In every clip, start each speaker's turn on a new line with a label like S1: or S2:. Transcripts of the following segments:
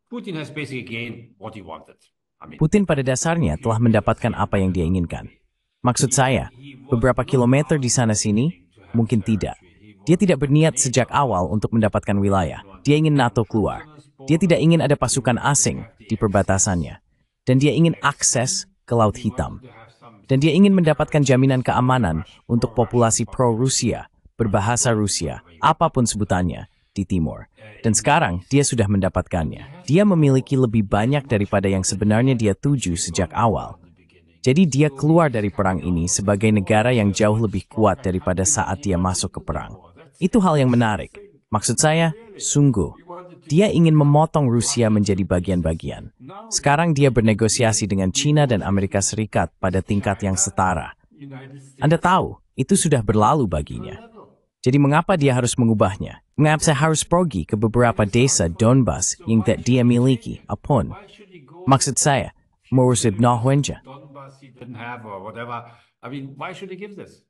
S1: Putin has basically gained what he wanted.
S2: Putin pada dasarnya telah mendapatkan apa yang dia inginkan. Maksud saya, beberapa kilometer di sana-sini, mungkin tidak. Dia tidak berniat sejak awal untuk mendapatkan wilayah. Dia ingin NATO keluar. Dia tidak ingin ada pasukan asing di perbatasannya. Dan dia ingin akses ke Laut Hitam. Dan dia ingin mendapatkan jaminan keamanan untuk populasi pro-Rusia, berbahasa Rusia, apapun sebutannya, di timur. Dan sekarang dia sudah mendapatkannya. Dia memiliki lebih banyak daripada yang sebenarnya dia tuju sejak awal. Jadi dia keluar dari perang ini sebagai negara yang jauh lebih kuat daripada saat dia masuk ke perang. Itu hal yang menarik. Maksud saya, sungguh. Dia ingin memotong Rusia menjadi bagian-bagian. Sekarang dia bernegosiasi dengan China dan Amerika Serikat pada tingkat yang setara. Anda tahu, itu sudah berlalu baginya. Jadi mengapa dia harus mengubahnya? Mengapa saya harus pergi ke beberapa desa Donbas yang tidak dia miliki? Apun? Maksud saya, merusak Norwegia.
S1: Donbas he didn't have or whatever. Why should he give this?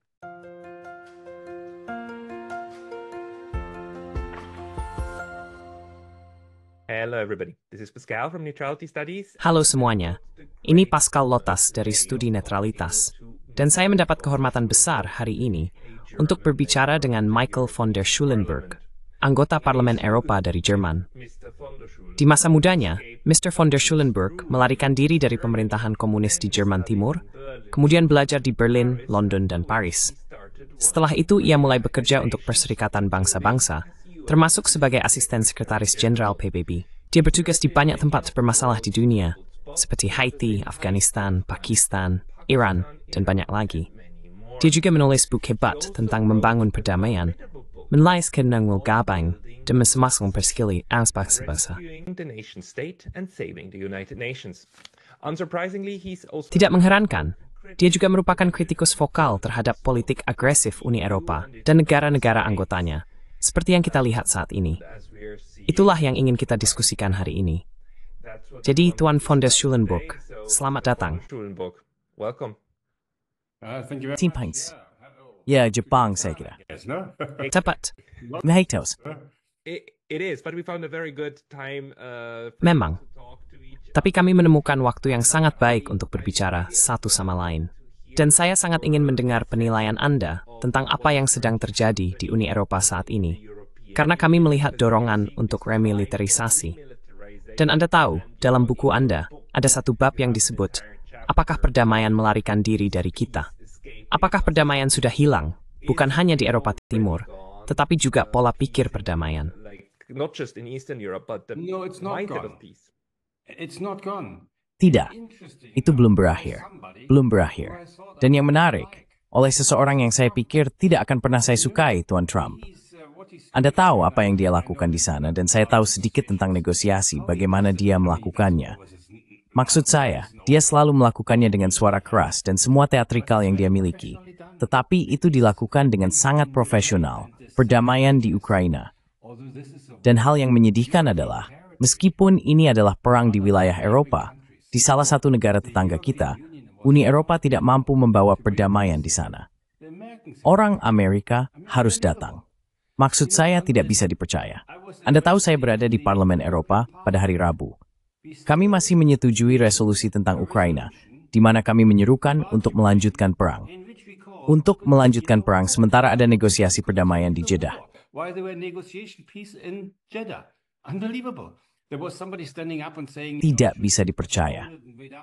S3: Hello everybody, this is Pascal from Neutrality Studies.
S4: Halo semuanya, ini Pascal Lotas dari Studi Netralitas. Dan saya mendapat kehormatan besar hari ini untuk berbicara dengan Michael von der Schulenburg, anggota Parlemen Eropa dari Jerman. Di masa mudanya, Mr. von der Schulenburg melarikan diri dari pemerintahan komunis di Jerman Timur, kemudian belajar di Berlin, London, dan Paris. Setelah itu ia mulai bekerja untuk Perserikatan Bangsa-Bangsa, termasuk sebagai asisten sekretaris jenderal PBB. Dia bertugas di banyak tempat bermasalah di dunia, seperti Haiti, Afghanistan, Pakistan, Iran, dan banyak lagi. Dia juga menulis buku hebat tentang membangun perdamaian, menlais kenangul gabang, dan masing-masing perskili as bangsa-bangsa. Tidak mengherankan, dia juga merupakan kritikus vokal terhadap politik agresif Uni Eropa dan negara-negara anggotanya, seperti yang kita lihat saat ini. Itulah yang ingin kita diskusikan hari ini. Jadi, Tuan von der Schulenburg, selamat datang.
S3: Welcome.
S1: Thank you.
S2: Timpings. Ya, Jepang saya kira.
S1: Yes, no?
S4: Tepat.
S2: Ngahitos.
S3: It is, but we found a very good time.
S4: Memang. Tapi kami menemukan waktu yang sangat baik untuk berbicara satu sama lain. Dan saya sangat ingin mendengar penilaian Anda tentang apa yang sedang terjadi di Uni Eropa saat ini. Karena kami melihat dorongan untuk remilitarisasi. Dan Anda tahu, dalam buku Anda, ada satu bab yang disebut, apakah perdamaian melarikan diri dari kita? Apakah perdamaian sudah hilang, bukan hanya di Eropa Timur, tetapi juga pola pikir perdamaian?
S3: Not just in Eastern Europe, but the
S1: No, it's not
S3: mindset
S1: gone.
S3: of peace.
S1: It's not gone.
S2: Tidak, itu belum berakhir. Belum berakhir. Dan yang menarik, oleh seseorang yang saya pikir tidak akan pernah saya sukai, Tuan Trump. Anda tahu apa yang dia lakukan di sana, dan saya tahu sedikit tentang negosiasi, bagaimana dia melakukannya. Maksud saya, dia selalu melakukannya dengan suara keras dan semua teatrikal yang dia miliki. Tetapi itu dilakukan dengan sangat profesional, perdamaian di Ukraina. Dan hal yang menyedihkan adalah, meskipun ini adalah perang di wilayah Eropa, di salah satu negara tetangga kita, Uni Eropa tidak mampu membawa perdamaian di sana. Orang Amerika harus datang. Maksud saya tidak bisa dipercaya. Anda tahu saya berada di Parlemen Eropa pada hari Rabu. Kami masih menyetujui resolusi tentang Ukraina, di mana kami menyerukan untuk melanjutkan perang. Untuk melanjutkan perang sementara ada negosiasi perdamaian di Jeddah.
S1: Why there were negotiation peace in Jeddah? Unbelievable. There was somebody standing up and saying,
S2: Tidak bisa dipercaya.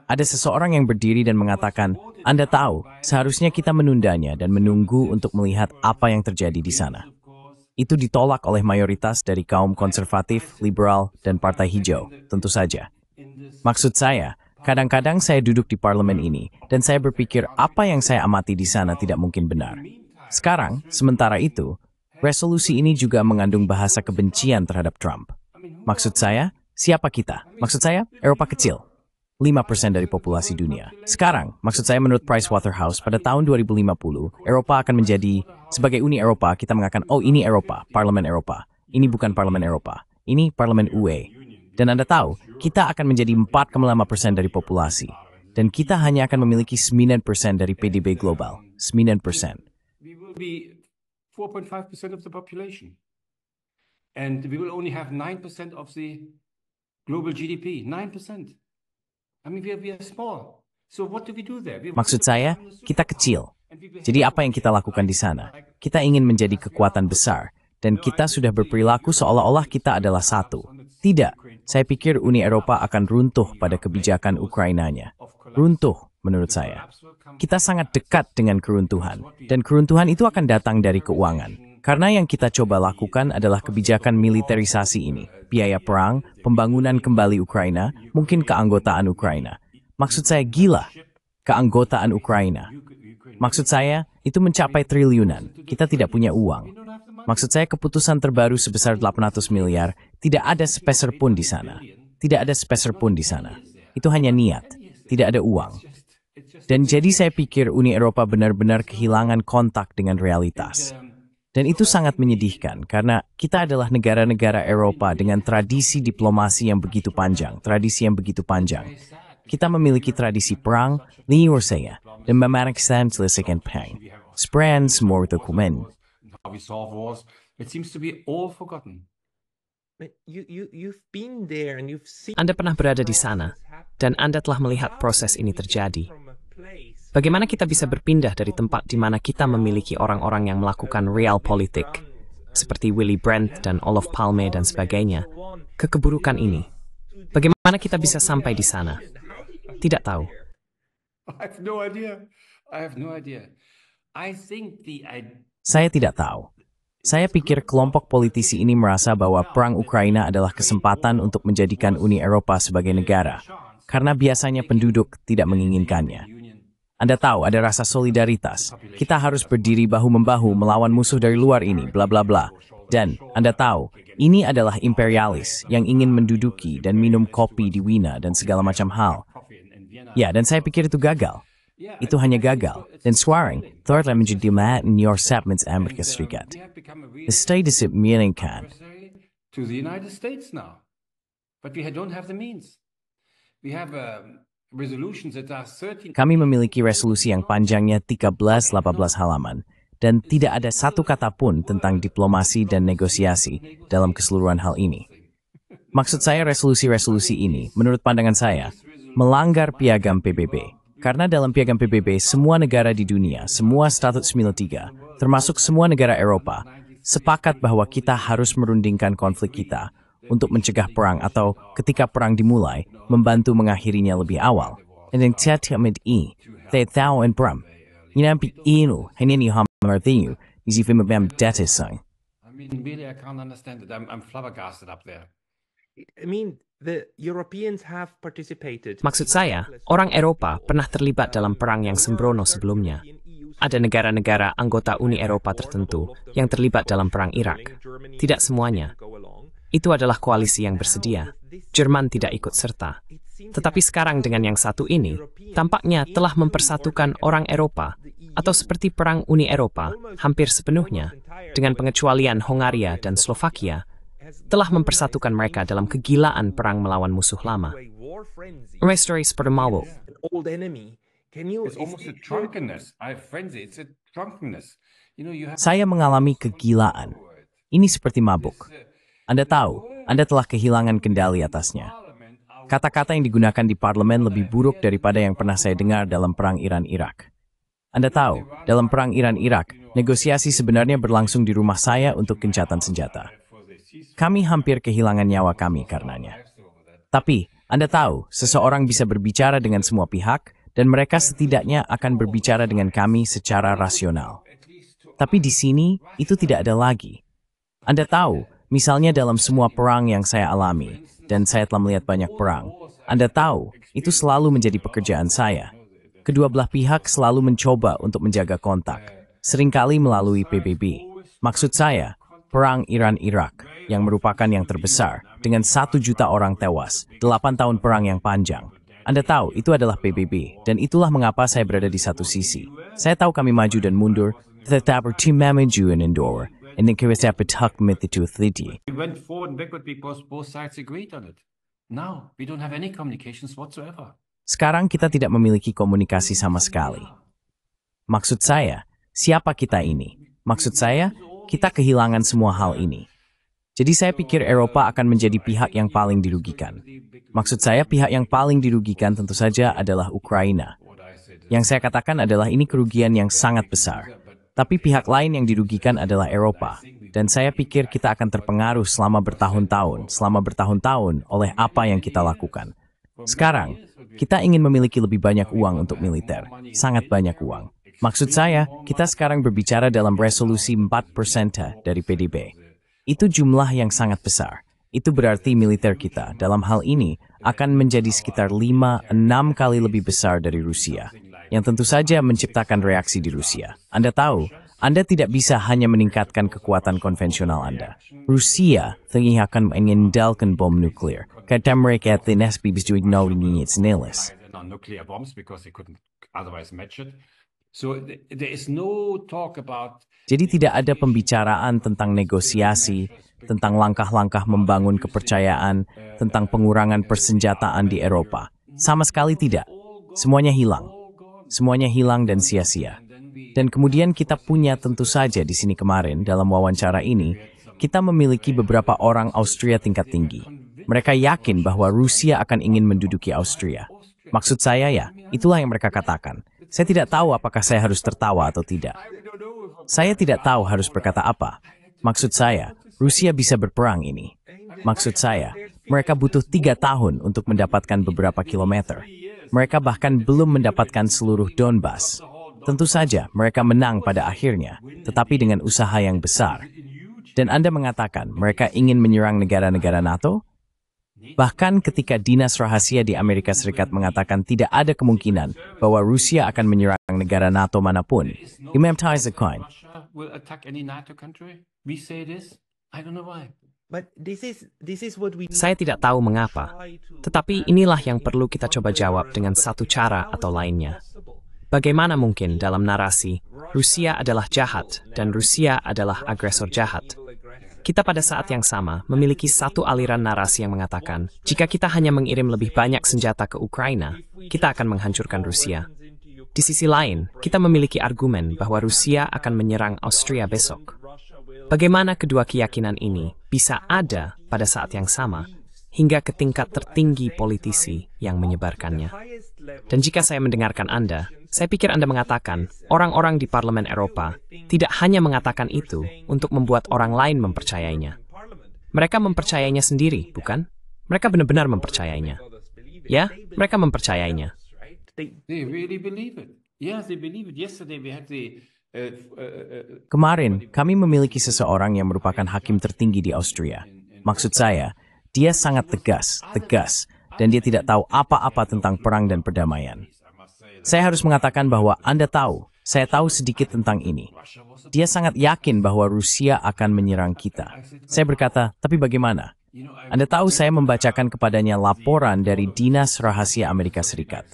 S2: Ada seseorang yang berdiri dan mengatakan, Anda tahu, seharusnya kita menundanya dan menunggu untuk melihat apa yang terjadi di sana. Itu ditolak oleh mayoritas dari kaum konservatif, liberal, dan partai hijau, tentu saja. Maksud saya, kadang-kadang saya duduk di parlemen ini, dan saya berpikir apa yang saya amati di sana tidak mungkin benar. Sekarang, sementara itu, resolusi ini juga mengandung bahasa kebencian terhadap Trump. Maksud saya, siapa kita? Maksud saya, Eropa kecil. 5% dari populasi dunia. Sekarang, maksud saya menurut Pricewaterhouse, pada tahun 2050, Eropa akan menjadi, sebagai Uni Eropa, kita mengatakan, oh ini Eropa, Parlemen Eropa. Ini bukan Parlemen Eropa. Ini Parlemen UE. Dan Anda tahu, kita akan menjadi 4,5% dari populasi. Dan kita hanya akan memiliki 9% dari PDB global. 9%.
S1: we will be 4.5% of the population. And we will only have 9% of the Global GDP, 9%. I mean, we are small. So what do we do there?
S2: Maksud saya, kita kecil. Jadi apa yang kita lakukan di sana? Kita ingin menjadi kekuatan besar, dan kita sudah berperilaku seolah-olah kita adalah satu. Tidak, saya pikir Uni Eropa akan runtuh pada kebijakan Ukrainanya. Runtuh, menurut saya. Kita sangat dekat dengan keruntuhan, dan keruntuhan itu akan datang dari keuangan. Karena yang kita coba lakukan adalah kebijakan militerisasi ini, biaya perang, pembangunan kembali Ukraina, mungkin keanggotaan Ukraina. Maksud saya gila, keanggotaan Ukraina. Maksud saya, itu mencapai triliunan, kita tidak punya uang. Maksud saya keputusan terbaru sebesar 800 miliar, tidak ada sepeser pun di sana. Tidak ada sepeser pun di sana. Itu hanya niat, tidak ada uang. Dan jadi saya pikir Uni Eropa benar-benar kehilangan kontak dengan realitas. Dan itu sangat menyedihkan karena kita adalah negara-negara Eropa dengan tradisi diplomasi yang begitu panjang, Kita memiliki tradisi perang, liur saya, dan memeriksa selesaikan perang. Sprean semua dokumen.
S1: How we solve wars. It seems to be all forgotten.
S3: But you've been there and you've seen.
S4: Anda pernah berada di sana, dan Anda telah melihat proses ini terjadi. Bagaimana kita bisa berpindah dari tempat di mana kita memiliki orang-orang yang melakukan realpolitik, seperti Willy Brandt dan Olof Palme dan sebagainya, ke keburukan ini? Bagaimana kita bisa sampai di sana? Tidak tahu.
S1: I have no idea.
S2: Saya tidak tahu. Saya pikir kelompok politisi ini merasa bahwa perang Ukraina adalah kesempatan untuk menjadikan Uni Eropa sebagai negara, karena biasanya penduduk tidak menginginkannya. Anda tahu ada rasa solidaritas. Kita harus berdiri bahu-membahu melawan musuh dari luar ini, bla bla bla. Dan Anda tahu, ini adalah imperialis yang ingin menduduki dan minum kopi di Wina dan segala macam hal. Ya, dan saya pikir itu gagal. Itu hanya gagal. Dan sekarang, telah menjadi in your segments Amerika Serikat. The status it menginginkan.
S1: To the United States now. But we don't have the means. We have resolutions that are 13.
S2: Kami memiliki resolusi yang panjangnya 13-18 halaman, dan tidak ada satu kata pun tentang diplomasi dan negosiasi dalam keseluruhan hal ini. Maksud saya resolusi-resolusi ini, menurut pandangan saya, melanggar piagam PBB. Karena dalam piagam PBB, semua negara di dunia, semua Statut 93, termasuk semua negara Eropa, sepakat bahwa kita harus merundingkan konflik kita untuk mencegah perang atau ketika perang dimulai, membantu mengakhirinya lebih awal. Dan yang tiap-tiap ini, saya tahu dan peram. Nyampi ini, hanya ni hamartinyu, isi film bam datisang.
S1: I mean, really, I can't understand it. I'm flabbergasted up there.
S3: I mean, the Europeans have participated.
S4: Maksud saya, orang Eropa pernah terlibat dalam perang yang sembrono sebelumnya. Ada negara-negara anggota Uni Eropa tertentu yang terlibat dalam perang Irak. Tidak semuanya. Itu adalah koalisi yang bersedia. Jerman tidak ikut serta. Tetapi sekarang dengan yang satu ini, tampaknya telah mempersatukan orang Eropa, atau seperti perang Uni Eropa, hampir sepenuhnya, dengan pengecualian Hongaria dan Slovakia, telah mempersatukan mereka dalam kegilaan perang melawan musuh lama. Restory Spermalo.
S1: It's almost a drunkenness. I have frenzy. It's a drunkenness. You have.
S2: Saya mengalami kegilaan. Ini seperti mabuk. Anda tahu, Anda telah kehilangan kendali atasnya. Kata-kata yang digunakan di parlemen lebih buruk daripada yang pernah saya dengar dalam perang Iran-Irak. Anda tahu, dalam perang Iran-Irak, negosiasi sebenarnya berlangsung di rumah saya untuk gencatan senjata. Kami hampir kehilangan nyawa kami karenanya. Tapi, Anda tahu, seseorang bisa berbicara dengan semua pihak, dan mereka setidaknya akan berbicara dengan kami secara rasional. Tapi di sini, itu tidak ada lagi. Anda tahu, misalnya dalam semua perang yang saya alami, dan saya telah melihat banyak perang, Anda tahu, itu selalu menjadi pekerjaan saya. Kedua belah pihak selalu mencoba untuk menjaga kontak, seringkali melalui PBB. Maksud saya, perang Iran-Irak, yang merupakan yang terbesar, dengan 1 juta orang tewas, 8 tahun perang yang panjang. Anda tahu, itu adalah PBB, dan itulah mengapa saya berada di satu sisi. Saya tahu kami maju dan mundur, tetapi tim maju dan endure. And then we
S1: went forward and backward because both sides agreed on it. Now, we don't have any communications whatsoever.
S2: Sekarang kita tidak memiliki komunikasi sama sekali. Maksud saya, siapa kita ini? Maksud saya, kita kehilangan semua hal ini. Jadi saya pikir Eropa akan menjadi pihak yang paling dirugikan. Maksud saya pihak yang paling dirugikan tentu saja adalah Ukraina. Yang saya katakan adalah ini kerugian yang sangat besar. Tapi pihak lain yang dirugikan adalah Eropa. Dan saya pikir kita akan terpengaruh selama bertahun-tahun oleh apa yang kita lakukan. Sekarang, kita ingin memiliki lebih banyak uang untuk militer. Sangat banyak uang. Maksud saya, kita sekarang berbicara dalam resolusi 4% dari PDB. Itu jumlah yang sangat besar. Itu berarti militer kita dalam hal ini akan menjadi sekitar 5-6 kali lebih besar dari Rusia, yang tentu saja menciptakan reaksi di Rusia. Anda tahu, Anda tidak bisa hanya meningkatkan kekuatan konvensional Anda. Rusia akan mengandalkan bom nuklir, karena mereka tidak bisa menangani sendiri.
S1: Nuclear bombs because they couldn't otherwise match it. So there is no talk about.
S2: Jadi tidak ada pembicaraan tentang negosiasi, tentang langkah-langkah membangun kepercayaan, tentang pengurangan persenjataan di Eropa. Sama sekali tidak. Semuanya hilang. Semuanya hilang dan sia-sia. Dan kemudian kita punya tentu saja di sini kemarin dalam wawancara ini, kita memiliki beberapa orang Austria tingkat tinggi. Mereka yakin bahwa Rusia akan ingin menduduki Austria. Maksud saya ya, itulah yang mereka katakan. Saya tidak tahu apakah saya harus tertawa atau tidak. Saya tidak tahu harus berkata apa. Maksud saya, Rusia bisa berperang ini. Maksud saya, mereka butuh 3 tahun untuk mendapatkan beberapa kilometer. Mereka bahkan belum mendapatkan seluruh Donbas. Tentu saja, mereka menang pada akhirnya, tetapi dengan usaha yang besar. Dan Anda mengatakan mereka ingin menyerang negara-negara NATO? Bahkan ketika Dinas Rahasia di Amerika Serikat mengatakan tidak ada kemungkinan bahwa Rusia akan menyerang negara NATO manapun.
S1: Russia will attack any NATO country. We say this. I don't know why.
S3: But this is what we
S4: Saya tidak tahu mengapa, tetapi inilah yang perlu kita coba jawab dengan satu cara atau lainnya. Bagaimana mungkin dalam narasi, Rusia adalah jahat dan Rusia adalah agresor jahat? Kita pada saat yang sama memiliki satu aliran narasi yang mengatakan, jika kita hanya mengirim lebih banyak senjata ke Ukraina, kita akan menghancurkan Rusia. Di sisi lain, kita memiliki argumen bahwa Rusia akan menyerang Austria besok. Bagaimana kedua keyakinan ini bisa ada pada saat yang sama, hingga ke tingkat tertinggi politisi yang menyebarkannya? Dan jika saya mendengarkan Anda, saya pikir Anda mengatakan, orang-orang di Parlemen Eropa tidak hanya mengatakan itu untuk membuat orang lain mempercayainya. Mereka mempercayainya sendiri, bukan? Mereka benar-benar mempercayainya. Ya, mereka mempercayainya.
S1: They really believe it. Yes, they believe it. Yesterday we had the
S2: Kemarin, kami memiliki seseorang yang merupakan hakim tertinggi di Austria. Maksud saya, dia sangat tegas, dan dia tidak tahu apa-apa tentang perang dan perdamaian. Saya harus mengatakan bahwa Anda tahu, saya tahu sedikit tentang ini. Dia sangat yakin bahwa Rusia akan menyerang kita. Saya berkata, tapi bagaimana? Anda tahu saya membacakan kepadanya laporan dari Dinas Rahasia Amerika Serikat.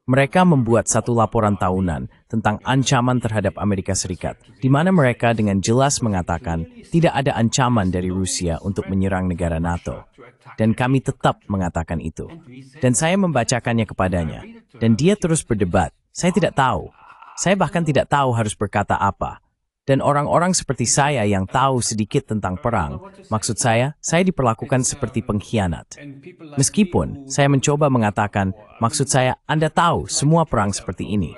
S2: Mereka membuat satu laporan tahunan tentang ancaman terhadap Amerika Serikat, di mana mereka dengan jelas mengatakan tidak ada ancaman dari Rusia untuk menyerang negara NATO. Dan kami tetap mengatakan itu. Dan saya membacakannya kepadanya. Dan dia terus berdebat. Saya tidak tahu. Saya bahkan tidak tahu harus berkata apa. Dan orang-orang seperti saya yang tahu sedikit tentang perang, maksud saya diperlakukan seperti pengkhianat. Meskipun saya mencoba mengatakan, maksud saya, Anda tahu semua perang seperti ini.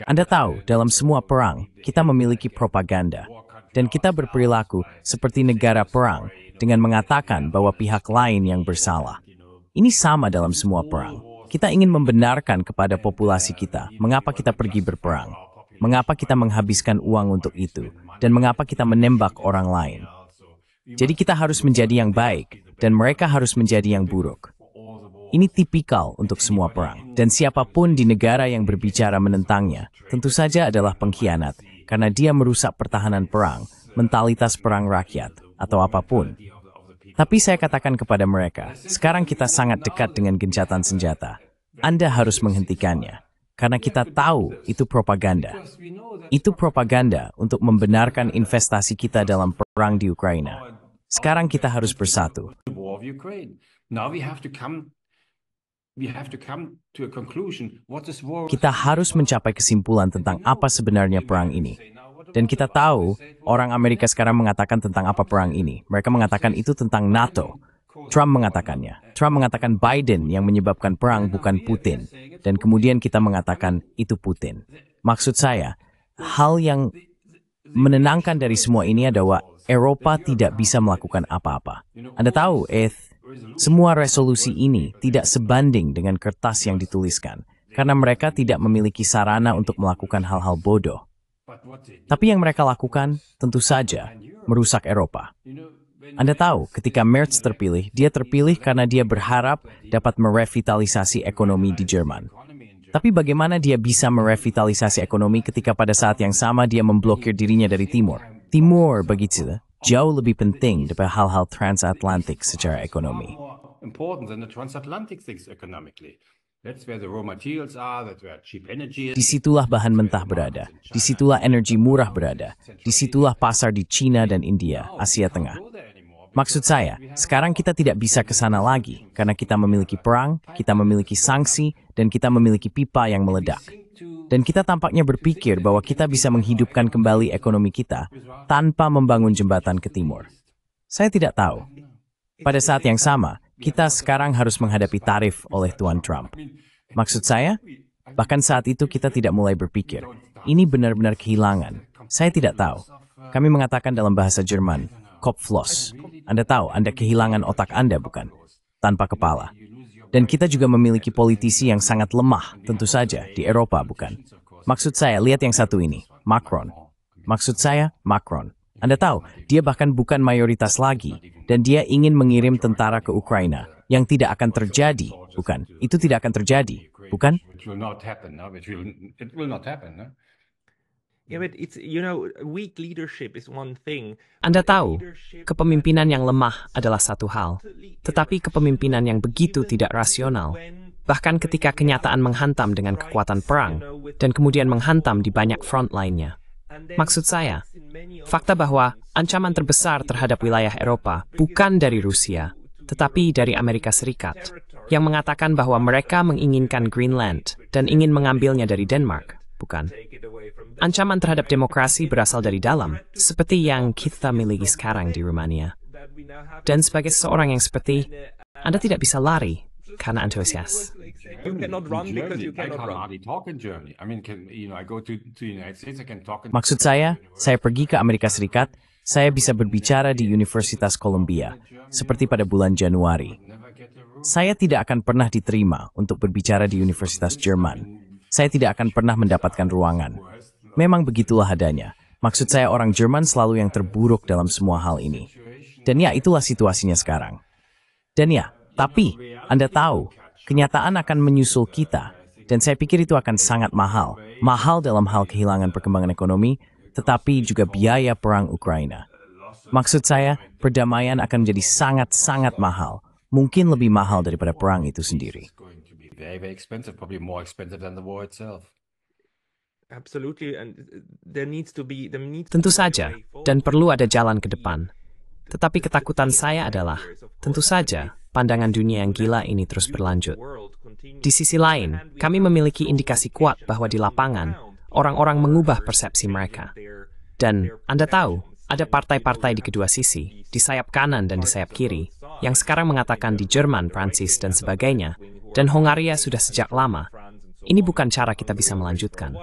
S2: Anda tahu, dalam semua perang, kita memiliki propaganda. Dan kita berperilaku seperti negara perang dengan mengatakan bahwa pihak lain yang bersalah. Ini sama dalam semua perang. Kita ingin membenarkan kepada populasi kita mengapa kita pergi berperang, mengapa kita menghabiskan uang untuk itu, dan mengapa kita menembak orang lain. Jadi kita harus menjadi yang baik, dan mereka harus menjadi yang buruk. Ini tipikal untuk semua perang, dan siapapun di negara yang berbicara menentangnya, tentu saja adalah pengkhianat, karena dia merusak pertahanan perang, mentalitas perang rakyat, atau apapun. Tapi saya katakan kepada mereka, sekarang kita sangat dekat dengan gencatan senjata. Anda harus menghentikannya, karena kita tahu itu propaganda. Itu propaganda untuk membenarkan investasi kita dalam perang di Ukraina. Sekarang kita harus bersatu.
S1: we have to come to a conclusion what this war.
S2: Kita harus mencapai kesimpulan tentang apa sebenarnya perang ini. Dan kita tahu, orang Amerika sekarang mengatakan tentang apa perang ini. Mereka mengatakan itu tentang NATO. Trump mengatakannya. Trump mengatakan Biden yang menyebabkan perang bukan Putin. Dan kemudian kita mengatakan itu Putin. Maksud saya, hal yang menenangkan dari semua ini adalah Eropa tidak bisa melakukan apa-apa. Anda tahu, semua resolusi ini tidak sebanding dengan kertas yang dituliskan. Karena mereka tidak memiliki sarana untuk melakukan hal-hal bodoh. Tapi yang mereka lakukan, tentu saja, merusak Eropa. Anda tahu, ketika Merz terpilih, dia terpilih karena dia berharap dapat merevitalisasi ekonomi di Jerman. Tapi bagaimana dia bisa merevitalisasi ekonomi ketika pada saat yang sama dia memblokir dirinya dari Timur? Timur, begitu, jauh lebih penting daripada hal-hal transatlantik secara ekonomi.
S1: Important than the transatlantic things economically. That's where the raw materials are, that's where cheap energy is.
S2: Disitulah bahan mentah berada, disitulah energi murah berada, disitulah pasar di China dan India, Asia Tengah. Maksud saya, sekarang kita tidak bisa ke sana lagi, karena kita memiliki perang, kita memiliki sanksi, dan kita memiliki pipa yang meledak. Dan kita tampaknya berpikir bahwa kita bisa menghidupkan kembali ekonomi kita tanpa membangun jembatan ke timur. Saya tidak tahu. Pada saat yang sama, kita sekarang harus menghadapi tarif oleh Tuan Trump. Maksud saya, bahkan saat itu kita tidak mulai berpikir, ini benar-benar kehilangan. Saya tidak tahu. Kami mengatakan dalam bahasa Jerman, Kopflos. Anda tahu, Anda kehilangan otak Anda, bukan? Tanpa kepala. Dan kita juga memiliki politisi yang sangat lemah, tentu saja, di Eropa, bukan? Maksud saya, lihat yang satu ini, Macron. Maksud saya, Macron. Anda tahu, dia bahkan bukan mayoritas lagi, dan dia ingin mengirim tentara ke Ukraina, yang tidak akan terjadi, bukan? Itu tidak akan terjadi, bukan?
S1: It will not happen, no? It will not happen, no?
S3: Yeah, but it's, weak leadership is one thing.
S4: Anda tahu, kepemimpinan yang lemah adalah satu hal, tetapi kepemimpinan yang begitu tidak rasional, bahkan ketika kenyataan menghantam dengan kekuatan perang, dan kemudian menghantam di banyak front lainnya. Maksud saya, fakta bahwa ancaman terbesar terhadap wilayah Eropa bukan dari Rusia, tetapi dari Amerika Serikat, yang mengatakan bahwa mereka menginginkan Greenland dan ingin mengambilnya dari Denmark, bukan? Ancaman terhadap demokrasi berasal dari dalam, seperti yang kita miliki sekarang di Rumania. Dan sebagai seseorang yang seperti, Anda tidak bisa lari karena antusias.
S3: You cannot run because you
S1: I
S3: cannot
S1: can't
S3: run.
S1: hardly talk in Germany. I mean, I go to the United States, I can talk in...
S2: Maksud saya pergi ke Amerika Serikat, saya bisa berbicara di Universitas Columbia, seperti pada bulan Januari. Saya tidak akan pernah diterima untuk berbicara di Universitas Jerman. Saya tidak akan pernah mendapatkan ruangan. Memang begitulah adanya. Maksud saya orang Jerman selalu yang terburuk dalam semua hal ini. Dan ya, itulah situasinya sekarang. Dan ya, tapi Anda tahu, kenyataan akan menyusul kita. Dan saya pikir itu akan sangat mahal. Mahal dalam hal kehilangan perkembangan ekonomi, tetapi juga biaya perang Ukraina. Maksud saya, perdamaian akan menjadi sangat-sangat mahal. Mungkin lebih mahal daripada perang itu sendiri.
S1: It's going to be very, very expensive, probably more expensive than the war itself.
S3: Absolutely, and there needs to be
S4: Tentu saja, dan perlu ada jalan ke depan. Tetapi ketakutan saya adalah, tentu saja, pandangan dunia yang gila ini terus berlanjut. Di sisi lain, kami memiliki indikasi kuat bahwa di lapangan, orang-orang mengubah persepsi mereka. Dan Anda tahu, ada partai-partai di kedua sisi, di sayap kanan dan di sayap kiri, yang sekarang mengatakan di Jerman, Prancis, dan sebagainya, dan Hongaria sudah sejak lama. Ini bukan cara kita bisa melanjutkan.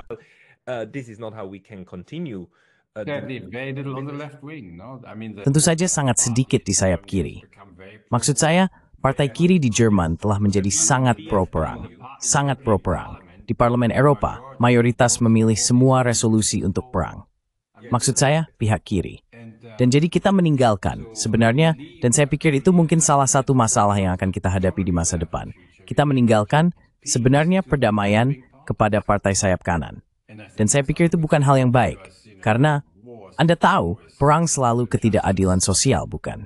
S3: This is not how we can continue.
S1: Very little on the left wing, no? I mean,
S2: Tentu saja sangat sedikit di sayap kiri. Maksud saya, partai kiri di Jerman telah menjadi sangat pro-perang. Sangat pro-perang. Di Parlemen Eropa, mayoritas memilih semua resolusi untuk perang. Maksud saya, pihak kiri. Dan jadi kita meninggalkan, sebenarnya, dan saya pikir itu mungkin salah satu masalah yang akan kita hadapi di masa depan. Kita meninggalkan, sebenarnya perdamaian kepada partai sayap kanan. Dan saya pikir itu bukan hal yang baik. Karena, Anda tahu, perang selalu ketidakadilan sosial, bukan?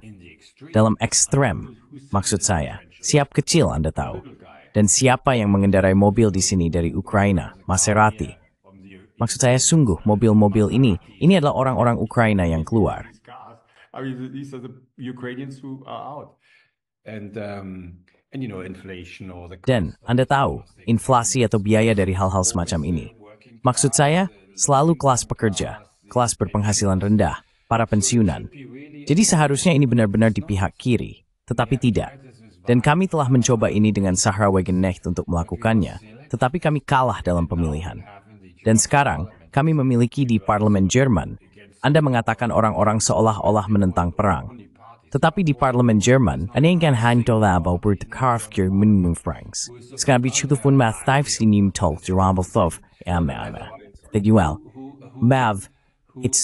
S2: Dalam ekstrem, maksud saya, siap kecil Anda tahu. Dan siapa yang mengendarai mobil di sini dari Ukraina, Maserati. Maksud saya sungguh, mobil-mobil ini adalah orang-orang Ukraina yang keluar.
S1: I mean, these are the Ukrainians who are out. And And inflation or the
S2: Dan Anda tahu, inflasi atau biaya dari hal-hal semacam ini. Maksud saya, selalu kelas pekerja, kelas berpenghasilan rendah, para pensiunan. Jadi seharusnya ini benar-benar di pihak kiri, tetapi tidak. Dan kami telah mencoba ini dengan Sahra Wagenknecht untuk melakukannya, tetapi kami kalah dalam pemilihan. Dan sekarang, kami memiliki di parlemen Jerman, Anda mengatakan orang-orang seolah-olah menentang perang. Tetapi di parlemen Jerman, ane kan handla over the carfgear minimum francs. Sekarang bitutupun math dive sinim tolk durable thof, ama. Tegual. Mav, it's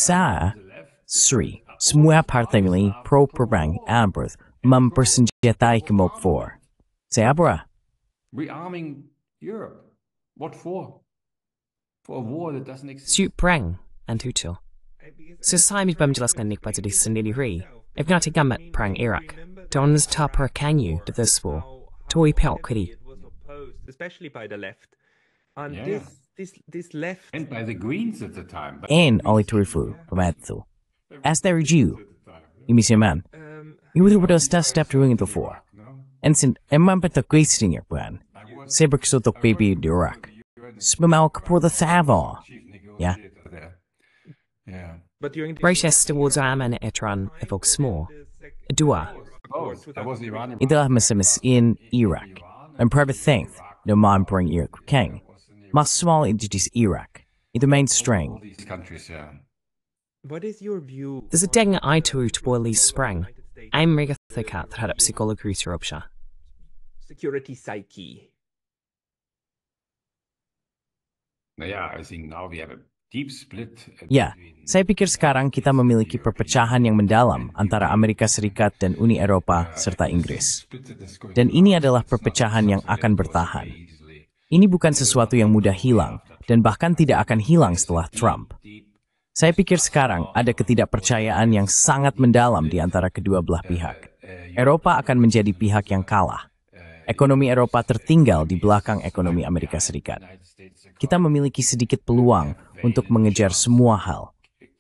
S2: Sri, semua partai milih pro-perang Amberth mempersenjatai Kemop 4. Saya apa?
S1: rearming Europe. What for? For a war that doesn't exist.
S4: Siut perang, Antucho. So saya bisa menjelaskan ini kepada diri sendiri. If gamat perang Iraq, Don's tapper kanyu to this war. Toy pel kiri.
S3: It was opposed, especially by the left. And
S1: Yeah.
S3: this left.
S1: And by the Greens at the time. But
S2: And oleh Turifu, pembantu. As there you, imisiaman. Ibu pada step doing it before. And sin emang betul questioning bukan. Saya berkesutuk baby di Iraq. Semau kapur the Savo. Yeah.
S1: Yeah.
S3: But during the
S4: British towards Aman Etran evokes more. Dua.
S1: Oh, that was the Iranian.
S2: Itulah mesemes in Iraq. And private thing, no man bring Iraq king. Mas small entities Iraq. Itu main string.
S1: These countries, yeah.
S3: what is your view?
S4: There's a deng I to boili sprang. I'm mega thick at that up psychology interruption.
S3: Security psyche.
S1: Yeah, I think now we have a deep split.
S2: Ya, saya pikir sekarang kita memiliki perpecahan yang mendalam antara Amerika Serikat dan Uni Eropa serta Inggris. Dan ini adalah perpecahan yang akan bertahan. Ini bukan sesuatu yang mudah hilang, dan bahkan tidak akan hilang setelah Trump. Saya pikir sekarang ada ketidakpercayaan yang sangat mendalam di antara kedua belah pihak. Eropa akan menjadi pihak yang kalah. Ekonomi Eropa tertinggal di belakang ekonomi Amerika Serikat. Kita memiliki sedikit peluang untuk mengejar semua hal.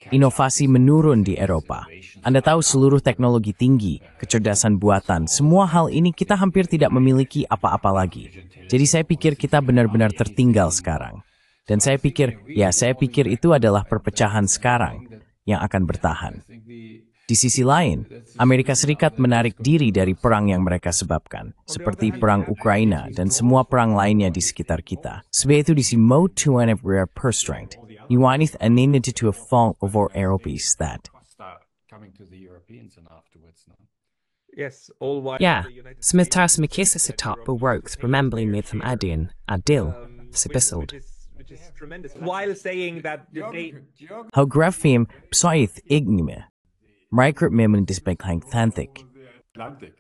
S2: Inovasi menurun di Eropa. Anda tahu seluruh teknologi tinggi, kecerdasan buatan, semua hal ini kita hampir tidak memiliki apa-apa lagi. Jadi saya pikir kita benar-benar tertinggal sekarang. Dan saya pikir itu adalah perpecahan sekarang yang akan bertahan. Di sisi lain, Amerika Serikat menarik diri dari perang yang mereka sebabkan, seperti perang Ukraina dan semua perang lainnya di sekitar kita. Sebab itu di si mode to an rare per strength. Iwanith aninity to a fall over Europees that.
S1: Start coming to the Europeans and afterwards. No?
S3: Yes, all while
S4: Yeah,
S3: the United
S4: Smith Taras Mikisa Sitop Baroque, remembering made from Adin, Adil, Sibisold.
S3: which is tremendous. While saying that they
S2: How grapheme psoith ignime. Micro memon disbeklang thantic.
S1: Atlantic.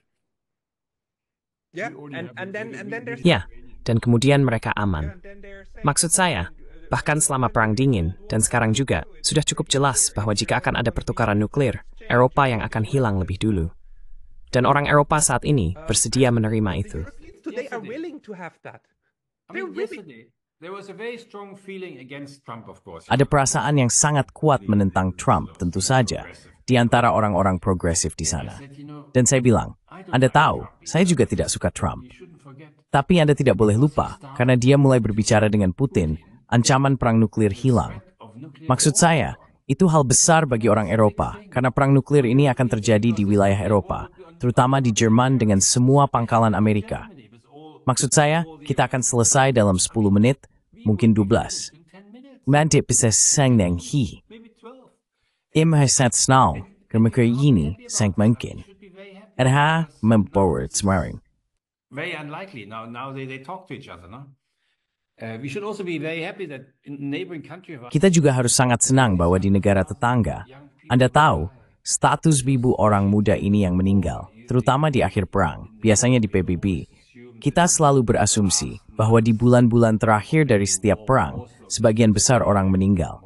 S3: yeah, and then there's
S4: Ya, dan kemudian mereka aman.
S3: then there's
S4: Maksud saya, bahkan selama Perang Dingin, dan sekarang juga, sudah cukup jelas bahwa jika akan ada pertukaran nuklir, Eropa yang akan hilang lebih dulu. Dan orang Eropa saat ini bersedia menerima itu.
S3: today are willing to have that.
S1: I mean, yesterday there was a very strong feeling against Trump, of course.
S2: Ada perasaan yang sangat kuat menentang Trump, tentu saja, di antara orang-orang progresif di sana. Dan saya bilang, Anda tahu, saya juga tidak suka Trump. Tapi Anda tidak boleh lupa, karena dia mulai berbicara dengan Putin, ancaman perang nuklir hilang. Maksud saya, itu hal besar bagi orang Eropa, karena perang nuklir ini akan terjadi di wilayah Eropa, terutama di Jerman dengan semua pangkalan Amerika. Maksud saya, kita akan selesai dalam 10 menit, mungkin 12. Mantip bisa sang nang hi. Imhasat snau, kermakayini sang mungkin. Adha mempower swearing.
S1: Very unlikely. Now they talk to each other, no? We should also be very happy that in neighboring country of
S2: Kita juga harus sangat senang bahwa di negara tetangga, Anda tahu, status ribu orang muda ini yang meninggal, terutama di akhir perang, biasanya di PBB. Kita selalu berasumsi bahwa di bulan-bulan terakhir dari setiap perang, sebagian besar orang meninggal.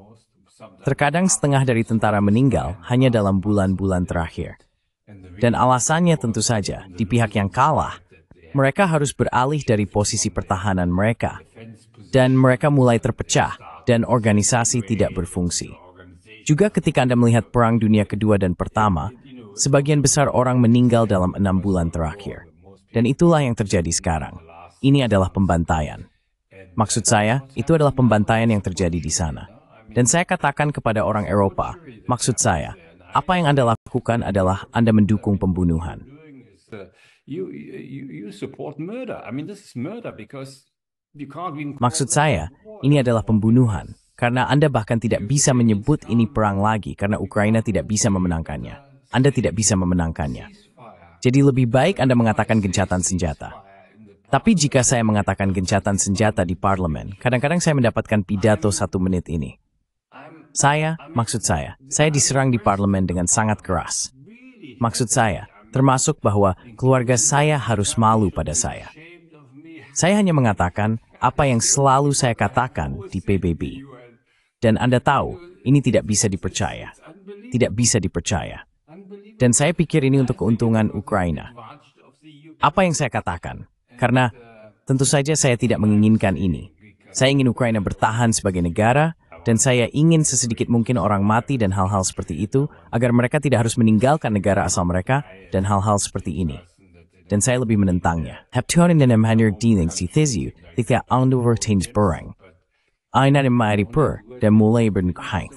S2: Terkadang setengah dari tentara meninggal hanya dalam bulan-bulan terakhir. Dan alasannya tentu saja, di pihak yang kalah, mereka harus beralih dari posisi pertahanan mereka. Dan mereka mulai terpecah, dan organisasi tidak berfungsi. Juga ketika Anda melihat Perang Dunia Kedua dan Pertama, sebagian besar orang meninggal dalam 6 bulan terakhir. Dan itulah yang terjadi sekarang. Ini adalah pembantaian. Maksud saya, itu adalah pembantaian yang terjadi di sana. Dan saya katakan kepada orang Eropa, maksud saya, apa yang Anda lakukan adalah Anda mendukung pembunuhan. Maksud saya, ini adalah pembunuhan. Karena Anda bahkan tidak bisa menyebut ini perang lagi karena Ukraina tidak bisa memenangkannya. Anda tidak bisa memenangkannya. Jadi lebih baik Anda mengatakan gencatan senjata. Tapi jika saya mengatakan gencatan senjata di parlemen, kadang-kadang saya mendapatkan pidato 1 menit ini. Maksud saya diserang di parlemen dengan sangat keras. Maksud saya, termasuk bahwa keluarga saya harus malu pada saya. Saya hanya mengatakan apa yang selalu saya katakan di PBB. Dan Anda tahu, ini tidak bisa dipercaya. Tidak bisa dipercaya. Dan saya pikir ini untuk keuntungan Ukraina. Apa yang saya katakan? Karena tentu saja saya tidak menginginkan ini. Saya ingin Ukraina bertahan sebagai negara, dan saya ingin sesedikit mungkin orang mati dan hal-hal seperti itu, agar mereka tidak harus meninggalkan negara asal mereka, dan hal-hal seperti ini. Dan saya lebih menentangnya. Heptuanin dan emhanirdiling si Thiziu, tiga undervertains berang. Aina dan mairi per, dan mulai bernikahain.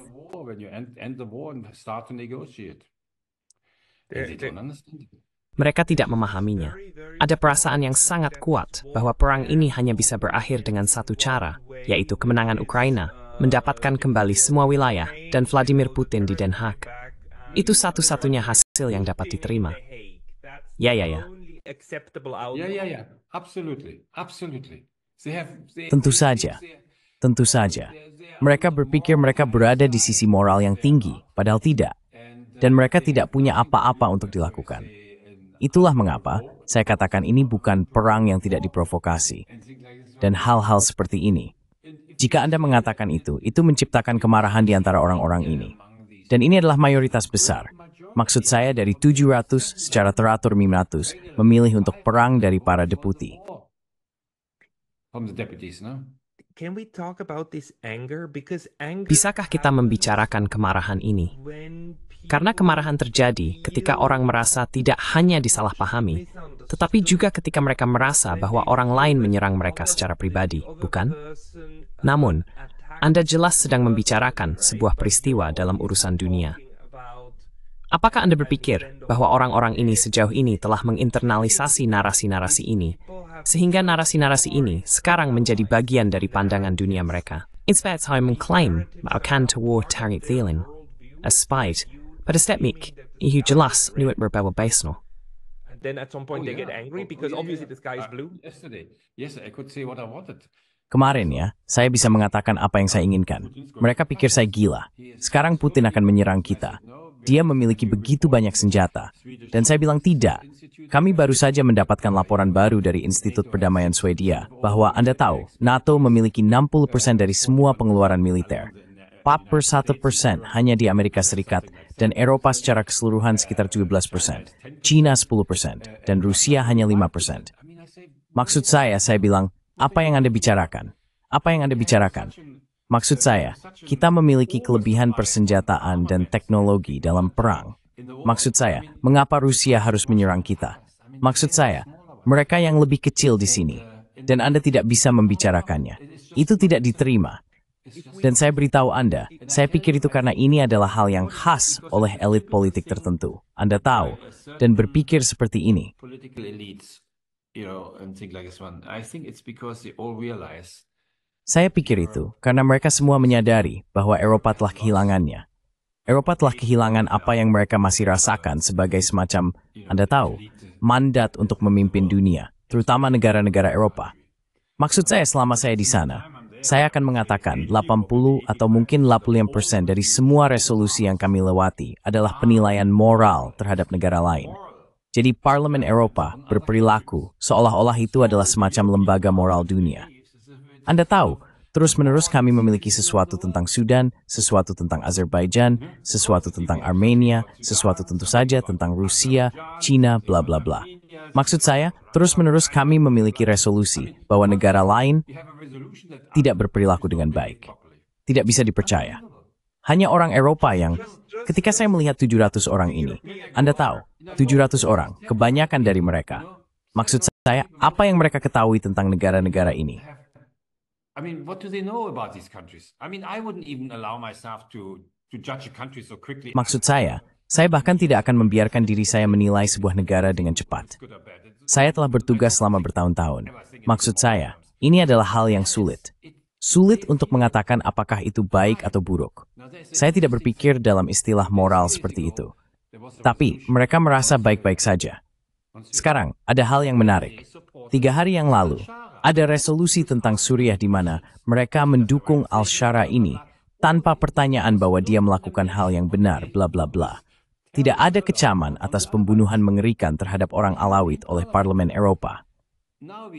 S4: Mereka tidak memahaminya. Ada perasaan yang sangat kuat bahwa perang ini hanya bisa berakhir dengan satu cara, yaitu kemenangan Ukraina, mendapatkan kembali semua wilayah, dan Vladimir Putin di Den Haag. Itu satu-satunya hasil yang dapat diterima. Ya.
S2: Tentu saja. Mereka berpikir mereka berada di sisi moral yang tinggi, padahal tidak. Dan mereka tidak punya apa-apa untuk dilakukan. Itulah mengapa saya katakan ini bukan perang yang tidak diprovokasi. Dan hal-hal seperti ini. Jika Anda mengatakan itu menciptakan kemarahan di antara orang-orang ini. Dan ini adalah mayoritas besar. Maksud saya dari 700 secara teratur 500 memilih untuk perang dari para deputi.
S4: Bisakah kita membicarakan kemarahan ini? Karena kemarahan terjadi ketika orang merasa tidak hanya disalahpahami, tetapi juga ketika mereka merasa bahwa orang lain menyerang mereka secara pribadi, bukan? Namun, Anda jelas sedang membicarakan sebuah peristiwa dalam urusan dunia. Apakah Anda berpikir bahwa orang-orang ini sejauh ini telah menginternalisasi narasi-narasi ini, sehingga narasi-narasi ini sekarang menjadi bagian dari pandangan dunia mereka? Inspect how mengklaim akan war tarik feeling, aspite pada stepmik ihu jelas nuit berbau besno.
S3: Then at some point they get angry because obviously the sky is blue.
S1: Yes, I could say what I wanted.
S2: Kemarin ya, saya bisa mengatakan apa yang saya inginkan. Mereka pikir saya gila. Sekarang Putin akan menyerang kita. Dia memiliki begitu banyak senjata. Dan saya bilang tidak. Kami baru saja mendapatkan laporan baru dari Institut Perdamaian Swedia bahwa Anda tahu, NATO memiliki 60% dari semua pengeluaran militer. 41% hanya di Amerika Serikat dan Eropa secara keseluruhan sekitar 17%. China 10% dan Rusia hanya 5%. Maksud saya bilang, apa yang Anda bicarakan? Apa yang Anda bicarakan? Maksud saya, kita memiliki kelebihan persenjataan dan teknologi dalam perang. Maksud saya, mengapa Rusia harus menyerang kita? Maksud saya, mereka yang lebih kecil di sini. Dan Anda tidak bisa membicarakannya. Itu tidak diterima. Dan saya beritahu Anda, saya pikir itu karena ini adalah hal yang khas oleh elit politik tertentu. Anda tahu, dan berpikir seperti ini. Saya pikir itu karena mereka semua menyadari bahwa Eropa telah kehilangannya. Eropa telah kehilangan apa yang mereka masih rasakan sebagai semacam, Anda tahu, mandat untuk memimpin dunia, terutama negara-negara Eropa. Maksud saya selama saya di sana, saya akan mengatakan 80 atau mungkin 85% dari semua resolusi yang kami lewati adalah penilaian moral terhadap negara lain. Jadi Parlemen Eropa berperilaku seolah-olah itu adalah semacam lembaga moral dunia. Anda tahu, terus-menerus kami memiliki sesuatu tentang Sudan, sesuatu tentang Azerbaijan, sesuatu tentang Armenia, sesuatu tentu saja tentang Rusia, China, bla bla bla. Maksud saya, terus-menerus kami memiliki resolusi bahwa negara lain tidak berperilaku dengan baik. Tidak bisa dipercaya. Hanya orang Eropa yang, ketika saya melihat 700 orang ini, Anda tahu, 700 orang, kebanyakan dari mereka, Maksud saya, apa yang mereka ketahui tentang negara-negara ini?
S1: I mean, what do they know about these countries? I mean, I wouldn't even allow myself to judge a country so quickly.
S2: Maksud saya bahkan tidak akan membiarkan diri saya menilai sebuah negara dengan cepat. Saya telah bertugas selama bertahun-tahun. Maksud saya, ini adalah hal yang sulit. Sulit untuk mengatakan apakah itu baik atau buruk. Saya tidak berpikir dalam istilah moral seperti itu. Tapi mereka merasa baik-baik saja. Sekarang, ada hal yang menarik. 3 hari yang lalu, ada resolusi tentang Suriah di mana mereka mendukung Al-Shara ini tanpa pertanyaan bahwa dia melakukan hal yang benar, bla bla bla. Tidak ada kecaman atas pembunuhan mengerikan terhadap orang Alawit oleh Parlemen Eropa.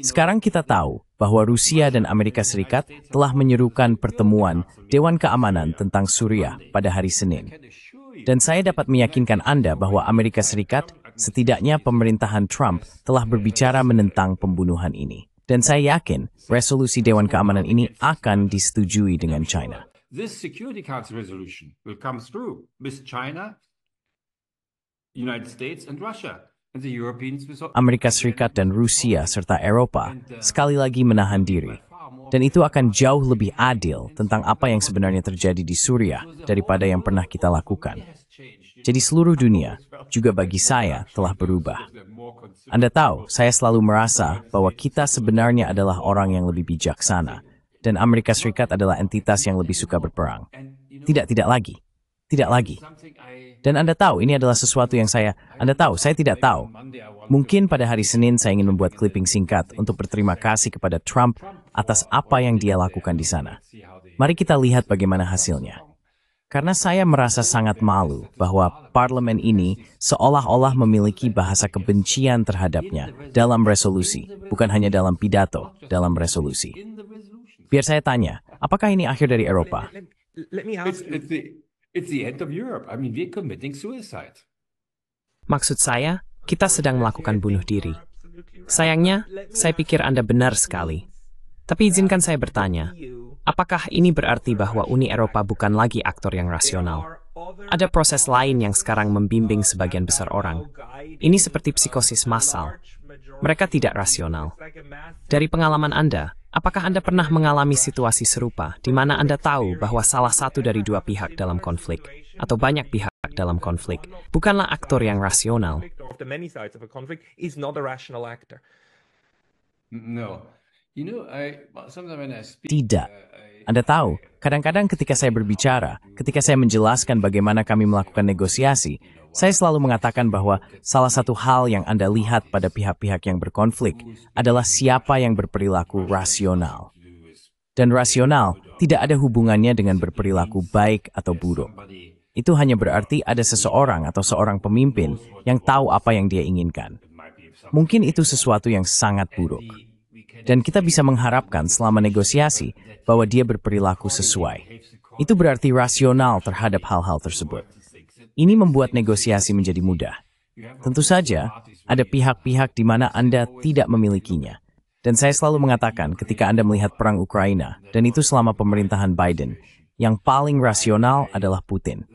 S2: Sekarang kita tahu bahwa Rusia dan Amerika Serikat telah menyerukan pertemuan Dewan Keamanan tentang Suriah pada hari Senin. Dan saya dapat meyakinkan Anda bahwa Amerika Serikat, setidaknya pemerintahan Trump, telah berbicara menentang pembunuhan ini. Dan saya yakin resolusi Dewan Keamanan ini akan disetujui dengan China.
S1: This Security Council resolution will come through with China, United States, and Russia. And the Europeans will...
S2: Amerika Serikat dan Rusia serta Eropa sekali lagi menahan diri. Dan itu akan jauh lebih adil tentang apa yang sebenarnya terjadi di Suriah daripada yang pernah kita lakukan. Jadi seluruh dunia, juga bagi saya, telah berubah. Anda tahu, saya selalu merasa bahwa kita sebenarnya adalah orang yang lebih bijaksana. Dan Amerika Serikat adalah entitas yang lebih suka berperang. Tidak lagi. Dan Anda tahu, ini adalah sesuatu yang saya tidak tahu. Mungkin pada hari Senin saya ingin membuat clipping singkat untuk berterima kasih kepada Trump atas apa yang dia lakukan di sana. Mari kita lihat bagaimana hasilnya. Karena saya merasa sangat malu bahwa parlemen ini seolah-olah memiliki bahasa kebencian terhadapnya dalam resolusi, bukan hanya dalam pidato, dalam resolusi. Biar saya tanya, apakah ini akhir dari Eropa?
S1: It's the end of Europe. I mean, we're committing suicide.
S4: Maksud saya, kita sedang melakukan bunuh diri. Sayangnya, saya pikir Anda benar sekali. Tapi izinkan saya bertanya, apakah ini berarti bahwa Uni Eropa bukan lagi aktor yang rasional? Ada proses lain yang sekarang membimbing sebagian besar orang. Ini seperti psikosis massal. Mereka tidak rasional. Dari pengalaman Anda, apakah Anda pernah mengalami situasi serupa di mana Anda tahu bahwa salah satu dari dua pihak dalam konflik, atau banyak pihak dalam konflik, bukanlah aktor yang rasional?
S1: No. You know, sometimes when I speak,
S2: Tidak. Anda tahu, kadang-kadang ketika saya berbicara, ketika saya menjelaskan bagaimana kami melakukan negosiasi, saya selalu mengatakan bahwa salah satu hal yang Anda lihat pada pihak-pihak yang berkonflik adalah siapa yang berperilaku rasional. Dan rasional tidak ada hubungannya dengan berperilaku baik atau buruk. Itu hanya berarti ada seseorang atau seorang pemimpin yang tahu apa yang dia inginkan. Mungkin itu sesuatu yang sangat buruk. Dan kita bisa mengharapkan selama negosiasi bahwa dia berperilaku sesuai. Itu berarti rasional terhadap hal-hal tersebut. Ini membuat negosiasi menjadi mudah. Tentu saja, ada pihak-pihak di mana Anda tidak memilikinya. Dan saya selalu mengatakan ketika Anda melihat perang Ukraina, dan itu selama pemerintahan Biden, yang paling rasional adalah Putin.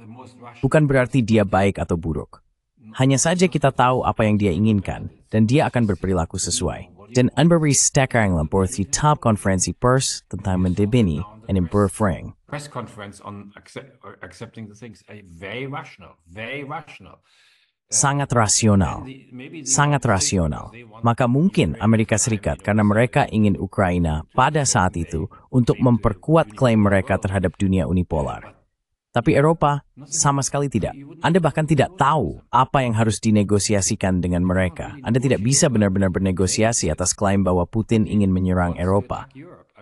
S2: Bukan berarti dia baik atau buruk. Hanya saja kita tahu apa yang dia inginkan, dan dia akan berperilaku sesuai. Dan Anbari Stekang Lamporthi top konferensi pers tentang mendebini and berfring.
S1: press conference on accepting the things, very rational, very rational.
S2: Sangat rasional. Sangat rasional. Maka mungkin Amerika Serikat karena mereka ingin Ukraina pada saat itu untuk memperkuat klaim mereka terhadap dunia unipolar. Tapi Eropa sama sekali tidak. Anda bahkan tidak tahu apa yang harus dinegosiasikan dengan mereka. Anda tidak bisa benar-benar bernegosiasi atas klaim bahwa Putin ingin menyerang Eropa.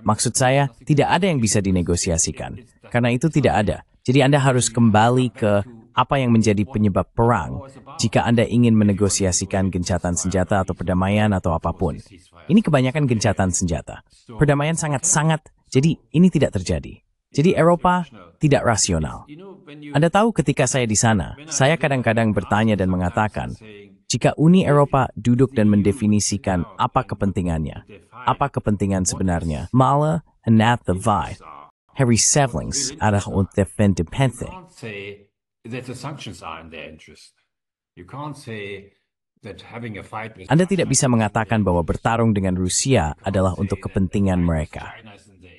S2: Maksud saya, tidak ada yang bisa dinegosiasikan. Karena itu tidak ada. Jadi Anda harus kembali ke apa yang menjadi penyebab perang jika Anda ingin menegosiasikan gencatan senjata atau perdamaian atau apapun. Ini kebanyakan gencatan senjata. Perdamaian sangat-sangat, jadi ini tidak terjadi. Jadi Eropa tidak rasional. Anda tahu ketika saya di sana, saya kadang-kadang bertanya dan mengatakan, jika Uni Eropa duduk dan mendefinisikan apa kepentingannya, apa kepentingan sebenarnya, malah henat the vi, Harry Sevlings adalah untuk independen.
S1: That the sanctions are in their interest. You can't say that having a fight with
S2: Anda tidak bisa mengatakan bahwa bertarung dengan Rusia adalah untuk kepentingan mereka.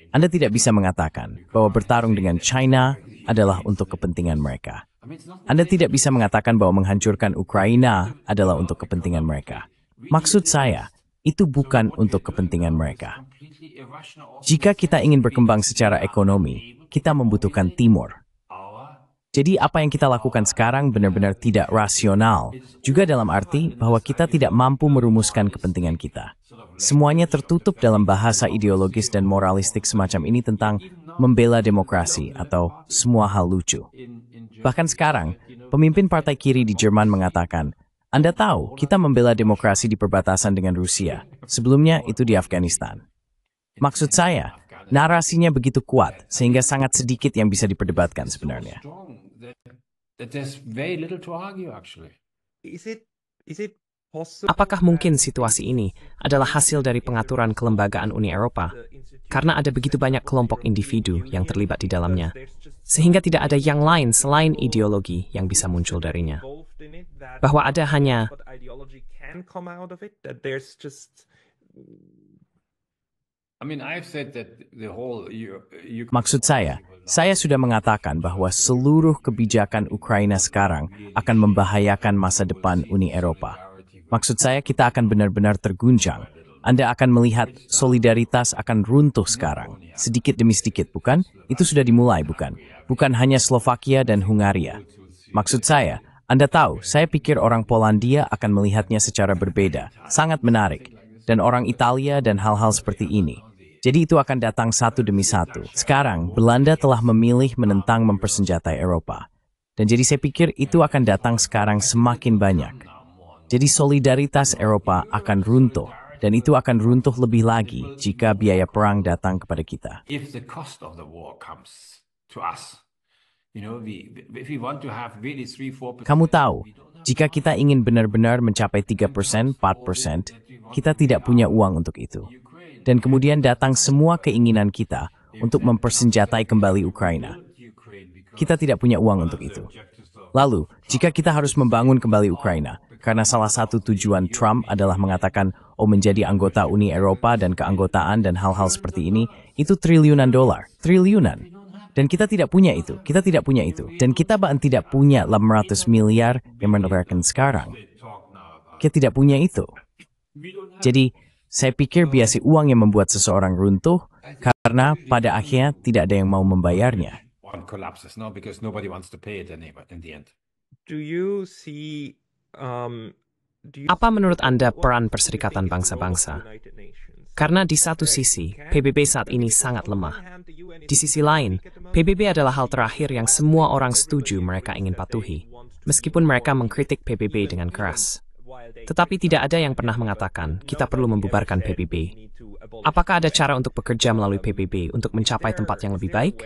S2: Anda tidak bisa mengatakan bahwa bertarung dengan China adalah untuk kepentingan mereka. Anda tidak bisa mengatakan bahwa menghancurkan Ukraina adalah untuk kepentingan mereka. Maksud saya, itu bukan untuk kepentingan mereka. Jika kita ingin berkembang secara ekonomi, kita membutuhkan Timur. Jadi apa yang kita lakukan sekarang benar-benar tidak rasional, juga dalam arti bahwa kita tidak mampu merumuskan kepentingan kita. Semuanya tertutup dalam bahasa ideologis dan moralistik semacam ini tentang membela demokrasi atau semua hal lucu. Bahkan sekarang, pemimpin partai kiri di Jerman mengatakan, Anda tahu, kita membela demokrasi di perbatasan dengan Rusia. Sebelumnya itu di Afghanistan. Maksud saya, narasinya begitu kuat sehingga sangat sedikit yang bisa diperdebatkan sebenarnya.
S1: There's very little to argue actually.
S3: Is it possible?
S4: Apakah mungkin situasi ini adalah hasil dari pengaturan kelembagaan Uni Eropa? Karena ada begitu banyak kelompok individu yang terlibat di dalamnya, sehingga tidak ada yang lain selain ideologi yang bisa muncul darinya. Bahwa ada hanya
S2: Maksud saya sudah mengatakan bahwa seluruh kebijakan Ukraina sekarang akan membahayakan masa depan Uni Eropa. Maksud saya kita akan benar-benar terguncang. Anda akan melihat solidaritas akan runtuh sekarang. Sedikit demi sedikit, bukan? Itu sudah dimulai, bukan? Bukan hanya Slovakia dan Hungaria. Maksud saya, Anda tahu, saya pikir orang Polandia akan melihatnya secara berbeda. Sangat menarik. Dan orang Italia dan hal-hal seperti ini. Jadi itu akan datang satu demi satu. Sekarang, Belanda telah memilih menentang mempersenjatai Eropa. Dan jadi saya pikir itu akan datang sekarang semakin banyak. Jadi solidaritas Eropa akan runtuh. Dan itu akan runtuh lebih lagi jika biaya perang datang kepada kita.
S1: If the cost of the war comes to us, if we want to have really 3-4%.
S2: Kamu tahu, jika kita ingin benar-benar mencapai 3%, 4%, kita tidak punya uang untuk itu. Dan kemudian datang semua keinginan kita untuk mempersenjatai kembali Ukraina. Kita tidak punya uang untuk itu. Lalu, jika kita harus membangun kembali Ukraina, karena salah satu tujuan Trump adalah mengatakan, menjadi anggota Uni Eropa dan keanggotaan dan hal-hal seperti ini, itu triliunan dolar. Triliunan. Dan kita tidak punya itu. Kita tidak punya itu. Dan kita bahkan tidak punya 800 miliar yang menerapkan sekarang. Kita tidak punya itu. Jadi, saya pikir biasa uang yang membuat seseorang runtuh karena pada akhirnya tidak ada yang mau membayarnya.
S4: Apa menurut Anda peran Perserikatan Bangsa-Bangsa? Karena di satu sisi, PBB saat ini sangat lemah. Di sisi lain, PBB adalah hal terakhir yang semua orang setuju mereka ingin patuhi, meskipun mereka mengkritik PBB dengan keras. Tetapi tidak ada yang pernah mengatakan, kita perlu membubarkan PBB. Apakah ada cara untuk bekerja melalui PBB untuk mencapai tempat yang lebih baik?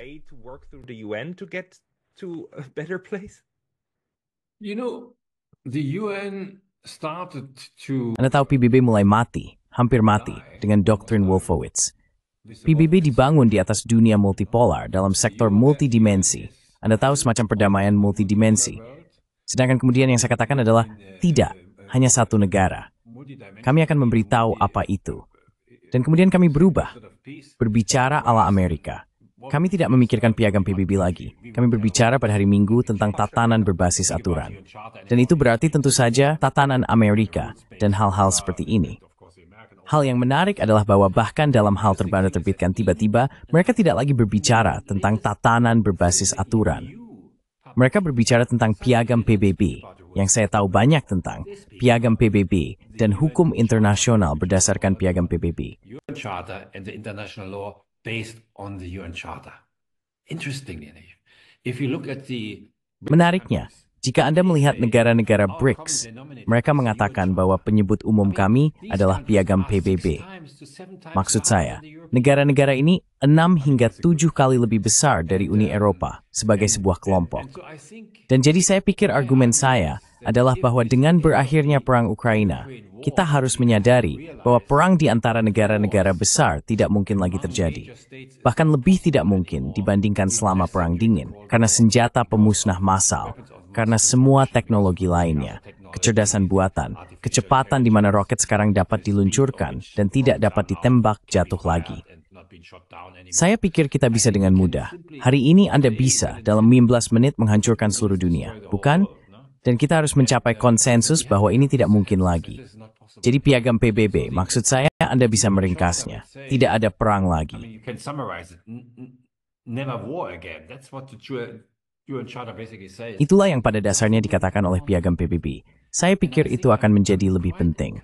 S2: Anda tahu PBB mulai mati, hampir mati, dengan doktrin Wolfowitz. PBB dibangun di atas dunia multipolar dalam sektor multidimensi. Anda tahu semacam perdamaian multidimensi. Sedangkan kemudian yang saya katakan adalah, tidak. Hanya satu negara. Kami akan memberitahu apa itu. Dan kemudian kami berubah. Berbicara ala Amerika. Kami tidak memikirkan piagam PBB lagi. Kami berbicara pada hari Minggu tentang tatanan berbasis aturan. Dan itu berarti tentu saja tatanan Amerika dan hal-hal seperti ini. Hal yang menarik adalah bahwa bahkan dalam hal terbaru terbitkan tiba-tiba, mereka tidak lagi berbicara tentang tatanan berbasis aturan. Mereka berbicara tentang piagam PBB. Yang saya tahu banyak tentang piagam PBB dan hukum internasional berdasarkan piagam PBB.
S1: UN Charter and the international law based on the UN Charter. Interestingly, if you look at the
S2: Menariknya, jika Anda melihat negara-negara BRICS, mereka mengatakan bahwa penyebut umum kami adalah piagam PBB. Maksud saya, negara-negara ini 6 hingga 7 kali lebih besar dari Uni Eropa sebagai sebuah kelompok. Dan jadi saya pikir argumen saya adalah bahwa dengan berakhirnya perang Ukraina, kita harus menyadari bahwa perang di antara negara-negara besar tidak mungkin lagi terjadi. Bahkan lebih tidak mungkin dibandingkan selama Perang Dingin, karena senjata pemusnah massal, karena semua teknologi lainnya. kecerdasan buatan, kecepatan di mana roket sekarang dapat diluncurkan dan tidak dapat ditembak jatuh lagi. Saya pikir kita bisa dengan mudah. Hari ini Anda bisa dalam 15 menit menghancurkan seluruh dunia, bukan? Dan kita harus mencapai konsensus bahwa ini tidak mungkin lagi. Jadi piagam PBB, maksud saya Anda bisa meringkasnya. Tidak ada perang lagi. Itulah yang pada dasarnya dikatakan oleh piagam PBB. Saya pikir itu akan menjadi lebih penting.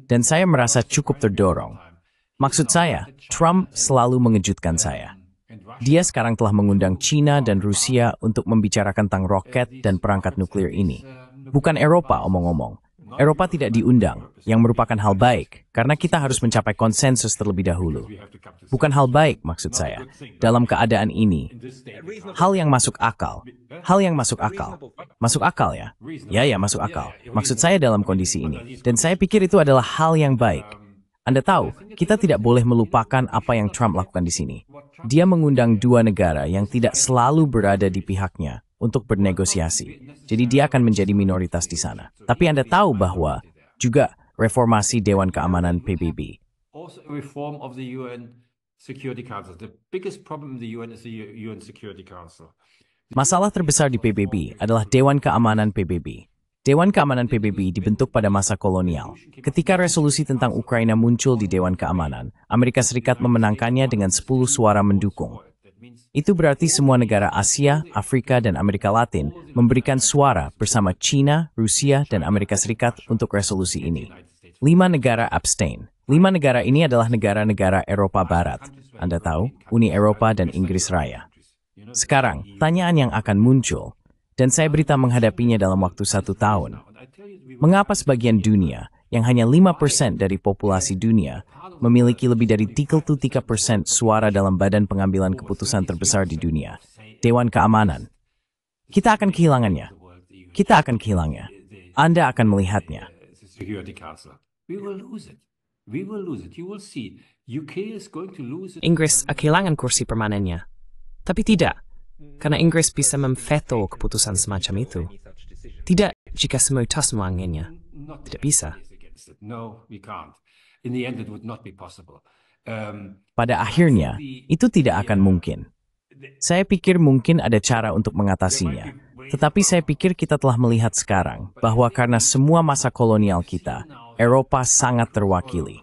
S2: Dan saya merasa cukup terdorong. Maksud saya, Trump selalu mengejutkan saya. Dia sekarang telah mengundang China dan Rusia untuk membicarakan tentang roket dan perangkat nuklir ini. Bukan Eropa omong-omong. Eropa tidak diundang, yang merupakan hal baik, karena kita harus mencapai konsensus terlebih dahulu. Bukan hal baik, maksud saya, dalam keadaan ini. Hal yang masuk akal. Hal yang masuk akal. Masuk akal ya? Ya, masuk akal. Maksud saya dalam kondisi ini. Dan saya pikir itu adalah hal yang baik. Anda tahu, kita tidak boleh melupakan apa yang Trump lakukan di sini. Dia mengundang dua negara yang tidak selalu berada di pihaknya untuk bernegosiasi. Jadi dia akan menjadi minoritas di sana. Tapi Anda tahu bahwa juga reformasi Dewan Keamanan PBB.
S1: Also reform of the UN Security Council. The biggest problem in the UN is the UN Security Council.
S2: Masalah terbesar di PBB adalah Dewan Keamanan PBB. Dewan Keamanan PBB dibentuk pada masa kolonial. Ketika resolusi tentang Ukraina muncul di Dewan Keamanan, Amerika Serikat memenangkannya dengan 10 suara mendukung. Itu berarti semua negara Asia, Afrika, dan Amerika Latin memberikan suara bersama China, Rusia, dan Amerika Serikat untuk resolusi ini. 5 negara abstain. 5 negara ini adalah negara-negara Eropa Barat. Anda tahu, Uni Eropa dan Inggris Raya. Sekarang, tanyaan yang akan muncul, dan saya berita menghadapinya dalam waktu 1 tahun. Mengapa sebagian dunia, yang hanya 5% dari populasi dunia, memiliki lebih dari 33% suara dalam badan pengambilan keputusan terbesar di dunia, Dewan Keamanan? Kita akan kehilangannya. Kita akan kehilangannya. Anda akan melihatnya.
S4: Inggris kehilangan kursi permanennya. Tapi tidak, karena Inggris bisa memveto keputusan semacam itu. Tidak jika semua tas menganggapnya. Tidak bisa.
S2: Pada akhirnya, itu tidak akan mungkin. Saya pikir mungkin ada cara untuk mengatasinya. Tetapi saya pikir kita telah melihat sekarang bahwa karena semua masa kolonial kita, Eropa sangat terwakili.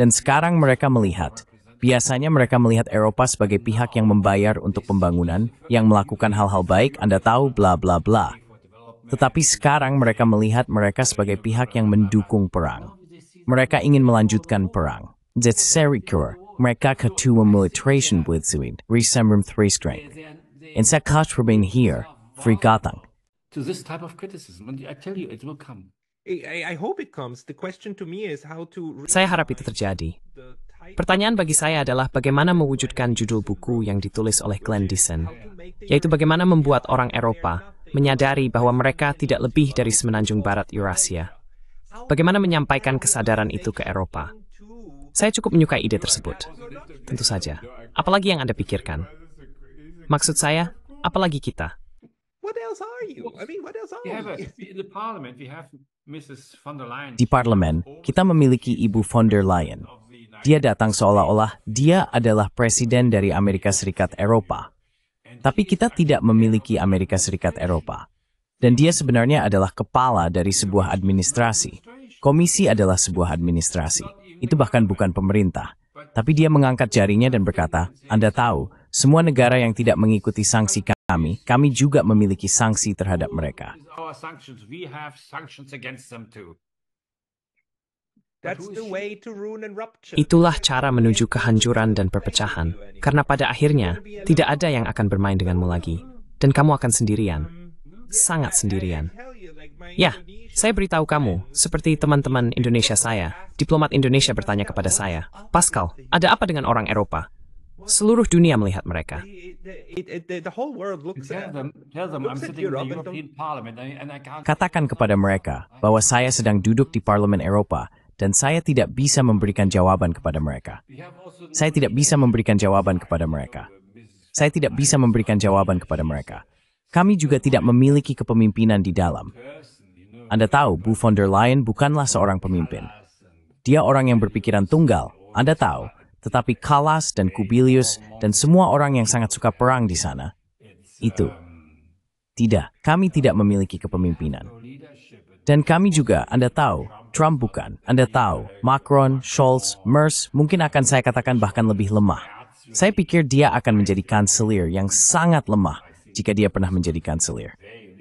S2: Dan sekarang mereka melihat, biasanya mereka melihat Eropa sebagai pihak yang membayar untuk pembangunan, yang melakukan hal-hal baik, Anda tahu, bla bla bla. Tetapi sekarang mereka melihat mereka sebagai pihak yang mendukung perang. Mereka ingin melanjutkan perang. Zesericur, mereka ketua militarization Blitzuin, Resemrum 3 strength. In Sekat remain here, free gatang.
S1: To this type of criticism, and I tell you, it will come.
S3: I hope it comes. The question to me is how to...
S4: Saya harap itu terjadi. Pertanyaan bagi saya adalah bagaimana mewujudkan judul buku yang ditulis oleh Glenn Dyson, yaitu bagaimana membuat orang Eropa menyadari bahwa mereka tidak lebih dari semenanjung barat Eurasia. Bagaimana menyampaikan kesadaran itu ke Eropa? Saya cukup menyukai ide tersebut. Tentu saja. Apalagi yang Anda pikirkan? Maksud saya, apalagi kita?
S3: What else are you? I mean, what else are you?
S1: In the parliament, we have Mrs. von der Leyen.
S2: Di parlemen, kita memiliki Ibu von der Leyen. Dia datang seolah-olah dia adalah presiden dari Amerika Serikat Eropa. Tapi kita tidak memiliki Amerika Serikat Eropa. Dan dia sebenarnya adalah kepala dari sebuah administrasi. Komisi adalah sebuah administrasi. Itu bahkan bukan pemerintah. Tapi dia mengangkat jarinya dan berkata, Anda tahu, semua negara yang tidak mengikuti sanksi kami juga memiliki sanksi terhadap mereka.
S4: Itulah cara menuju kehancuran dan perpecahan. Karena pada akhirnya, tidak ada yang akan bermain denganmu lagi. Dan kamu akan sendirian. Sangat sendirian. Ya, saya beritahu kamu, seperti teman-teman Indonesia saya, diplomat Indonesia bertanya kepada saya, Pascal, ada apa dengan orang Eropa? Seluruh dunia melihat mereka.
S2: Katakan kepada mereka bahwa saya sedang duduk di Parlemen Eropa dan saya tidak bisa memberikan jawaban kepada mereka. Saya tidak bisa memberikan jawaban kepada mereka. Saya tidak bisa memberikan jawaban kepada mereka. Kami juga tidak memiliki kepemimpinan di dalam. Anda tahu, Bu von der Leyen bukanlah seorang pemimpin. Dia orang yang berpikiran tunggal, Anda tahu, tetapi Kallas dan Kubilius dan semua orang yang sangat suka perang di sana. Itu. Tidak, kami tidak memiliki kepemimpinan. Dan kami juga, Anda tahu, Trump bukan. Anda tahu, Macron, Scholz, Merz mungkin akan saya katakan bahkan lebih lemah. Saya pikir dia akan menjadi kanselir yang sangat lemah jika dia pernah menjadi kanselir.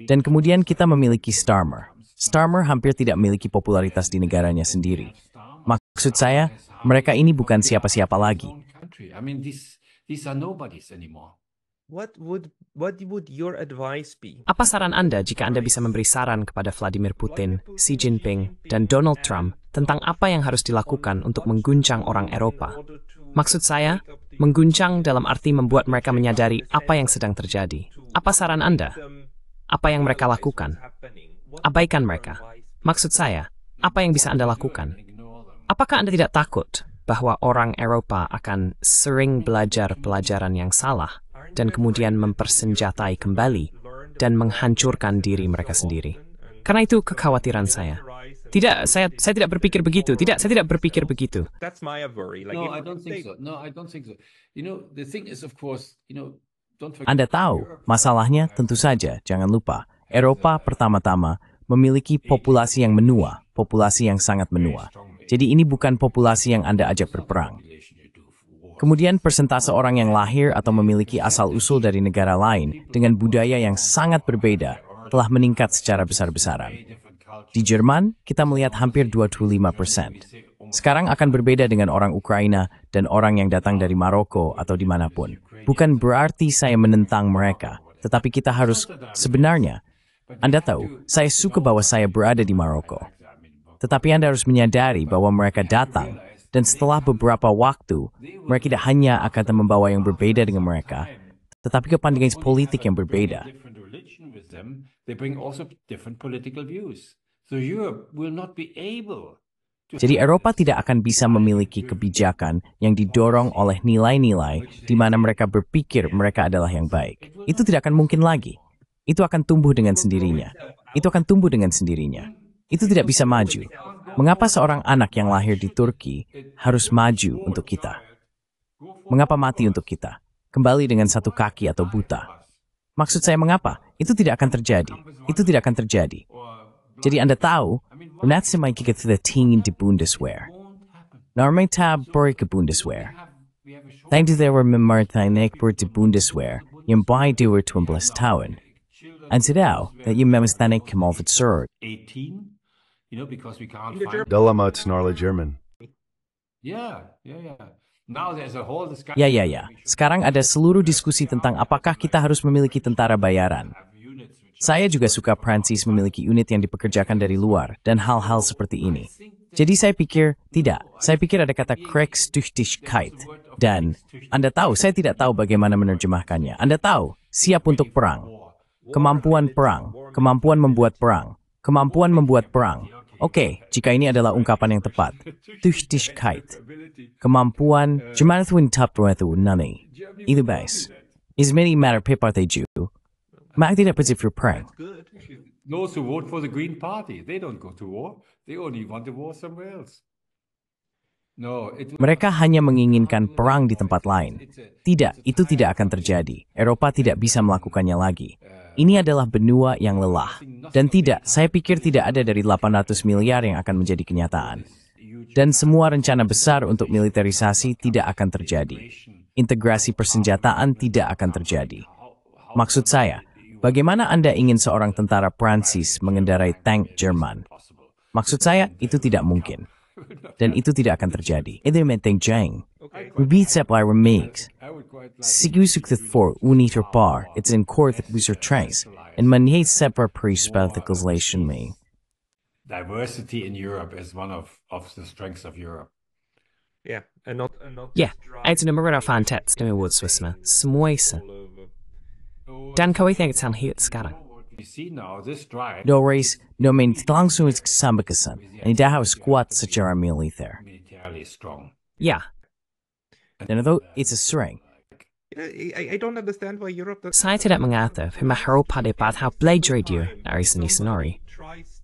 S2: Dan kemudian kita memiliki Starmer. Starmer hampir tidak memiliki popularitas di negaranya sendiri. Maksud saya, mereka ini bukan siapa-siapa lagi.
S1: I mean, these are nobodies anymore.
S3: What would your advice be?
S4: Apa saran Anda jika Anda bisa memberi saran kepada Vladimir Putin, Xi Jinping, dan Donald Trump tentang apa yang harus dilakukan untuk mengguncang orang Eropa? Maksud saya, mengguncang dalam arti membuat mereka menyadari apa yang sedang terjadi. Apa saran Anda? Apa yang mereka lakukan? Abaikan mereka. Maksud saya, apa yang bisa Anda lakukan? Apakah Anda tidak takut bahwa orang Eropa akan sering belajar pelajaran yang salah dan kemudian mempersenjatai kembali dan menghancurkan diri mereka sendiri? Karena itu kekhawatiran saya. Tidak, saya tidak berpikir begitu. Tidak, saya tidak berpikir begitu.
S3: That's my worry. Like,
S1: No,
S3: if
S1: I don't think so. No, I don't think so. You know, the thing is, of course, don't forget.
S2: Anda tahu, masalahnya tentu saja, jangan lupa, Eropa pertama-tama memiliki populasi yang menua, populasi yang sangat menua. Jadi ini bukan populasi yang Anda ajak berperang. Kemudian persentase orang yang lahir atau memiliki asal-usul dari negara lain dengan budaya yang sangat berbeda telah meningkat secara besar-besaran. Di Jerman, kita melihat hampir 25%. Sekarang akan berbeda dengan orang Ukraina dan orang yang datang dari Maroko atau dimanapun. Bukan berarti saya menentang mereka, tetapi kita harus sebenarnya, Anda tahu, saya suka bahwa saya berada di Maroko. Tetapi Anda harus menyadari bahwa mereka datang, dan setelah beberapa waktu, mereka tidak hanya akan membawa yang berbeda dengan mereka, tetapi kepentingan politik yang berbeda.
S1: They bring also different political views. So Europe will not be able.
S2: Jadi Eropa tidak akan bisa memiliki kebijakan yang didorong oleh nilai-nilai di mana mereka berpikir mereka adalah yang baik. Itu tidak akan mungkin lagi. Itu akan tumbuh dengan sendirinya. Itu akan tumbuh dengan sendirinya. Itu tidak bisa maju. Mengapa seorang anak yang lahir di Turki harus maju untuk kita? Mengapa mati untuk kita? Kembali dengan satu kaki atau buta. Maksud saya mengapa? Itu tidak akan terjadi. Itu tidak akan terjadi. Jadi Anda tahu, Nazi may kick the team de Bundeswehr. Normally tab ke Bundeswehr. Thank you there were memartainek per de Bundeswehr, yung by doer 12 tahun. And today, that yung memistanek kemalvet sur.
S1: 18, because we can't
S3: the
S1: find.
S5: Dalamat Snarla German.
S1: Yeah. Now there's a whole discussion.
S2: Ya. Sekarang ada seluruh diskusi tentang apakah kita harus memiliki tentara bayaran. Saya juga suka Prancis memiliki unit yang dipekerjakan dari luar dan hal-hal seperti ini. Jadi saya pikir, tidak. Saya pikir ada kata Kriegstüchtigkeit. Dan, Anda tahu, saya tidak tahu bagaimana menerjemahkannya. Anda tahu, siap untuk perang. Kemampuan perang. Kemampuan membuat perang. Kemampuan membuat perang. Oke, jika ini adalah ungkapan yang tepat. Tüchtigkeit. Kemampuan, Germanathuin Tapruathu Nani. Itu base. Izmini matter Piparteju. Maak tidak bersih for perang.
S1: Those who vote for the Green Party, they don't go to war. They only want the war somewhere else. No,
S2: Mereka hanya menginginkan perang di tempat lain. Tidak, itu tidak akan terjadi. Eropa tidak bisa melakukannya lagi. Ini adalah benua yang lelah. Dan tidak, saya pikir tidak ada dari 800 miliar yang akan menjadi kenyataan. Dan semua rencana besar untuk militerisasi tidak akan terjadi. Integrasi persenjataan tidak akan terjadi. Maksud saya, bagaimana Anda ingin seorang tentara Prancis mengendarai tank Jerman? Maksud saya, itu tidak mungkin. Dan itu tidak akan terjadi. Itu menteng jeng. Rubit supply remix. Sigusuk the for uniter par. It's in court that user trace. And manhate separ pre-spectacles me.
S1: diversity in Europe is one of the strengths of Europe.
S3: Yeah, and not
S4: Yeah, it's nummer av fantet med wordswisma. Smoisa. Dan kan vi tänka tan helt skarang.
S1: We see now this drive
S2: Doris, no men langsung sambakasan. And daha squat such a military.
S1: militarily strong.
S4: Yeah,
S2: And although it's a string,
S3: I don't understand why Europe does
S4: saya tidak mengerti hur mahal pada baat how blade radio dari seni sonori.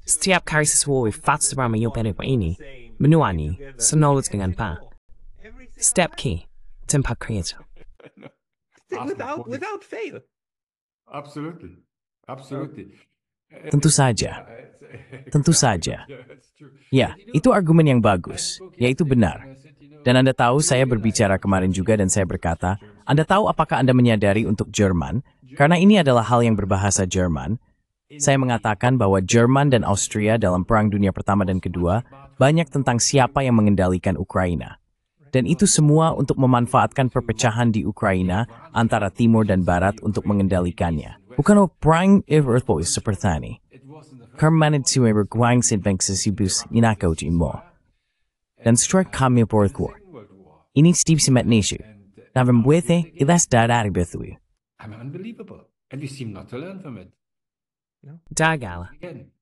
S4: Setiap kali sesuai fats dalam menyopenepa ini, menuani, senolut dengan pa. Step key, tempat kreatif.
S3: Without fail.
S1: Absolutely. Absolutely.
S2: Tentu saja. Tentu saja. Ya, itu argumen yang bagus, yaitu benar. Dan Anda tahu saya berbicara kemarin juga dan saya berkata, Anda tahu apakah Anda menyadari untuk Jerman, karena ini adalah hal yang berbahasa Jerman, saya mengatakan bahwa Jerman dan Austria dalam Perang Dunia Pertama dan Kedua banyak tentang siapa yang mengendalikan Ukraina. Dan itu semua untuk memanfaatkan perpecahan di Ukraina antara Timur dan Barat untuk mengendalikannya. Bukan perang Earthboy seperti ini. Karena siwe berguang sedang sesibus inakaw mo. Dan setelah kami berkuat, ini Steve Simet Nishu. Na membuatnya ilas dadari betul.
S1: I'm unbelievable. And we seem not to learn from it.
S4: Dagal,
S1: Again,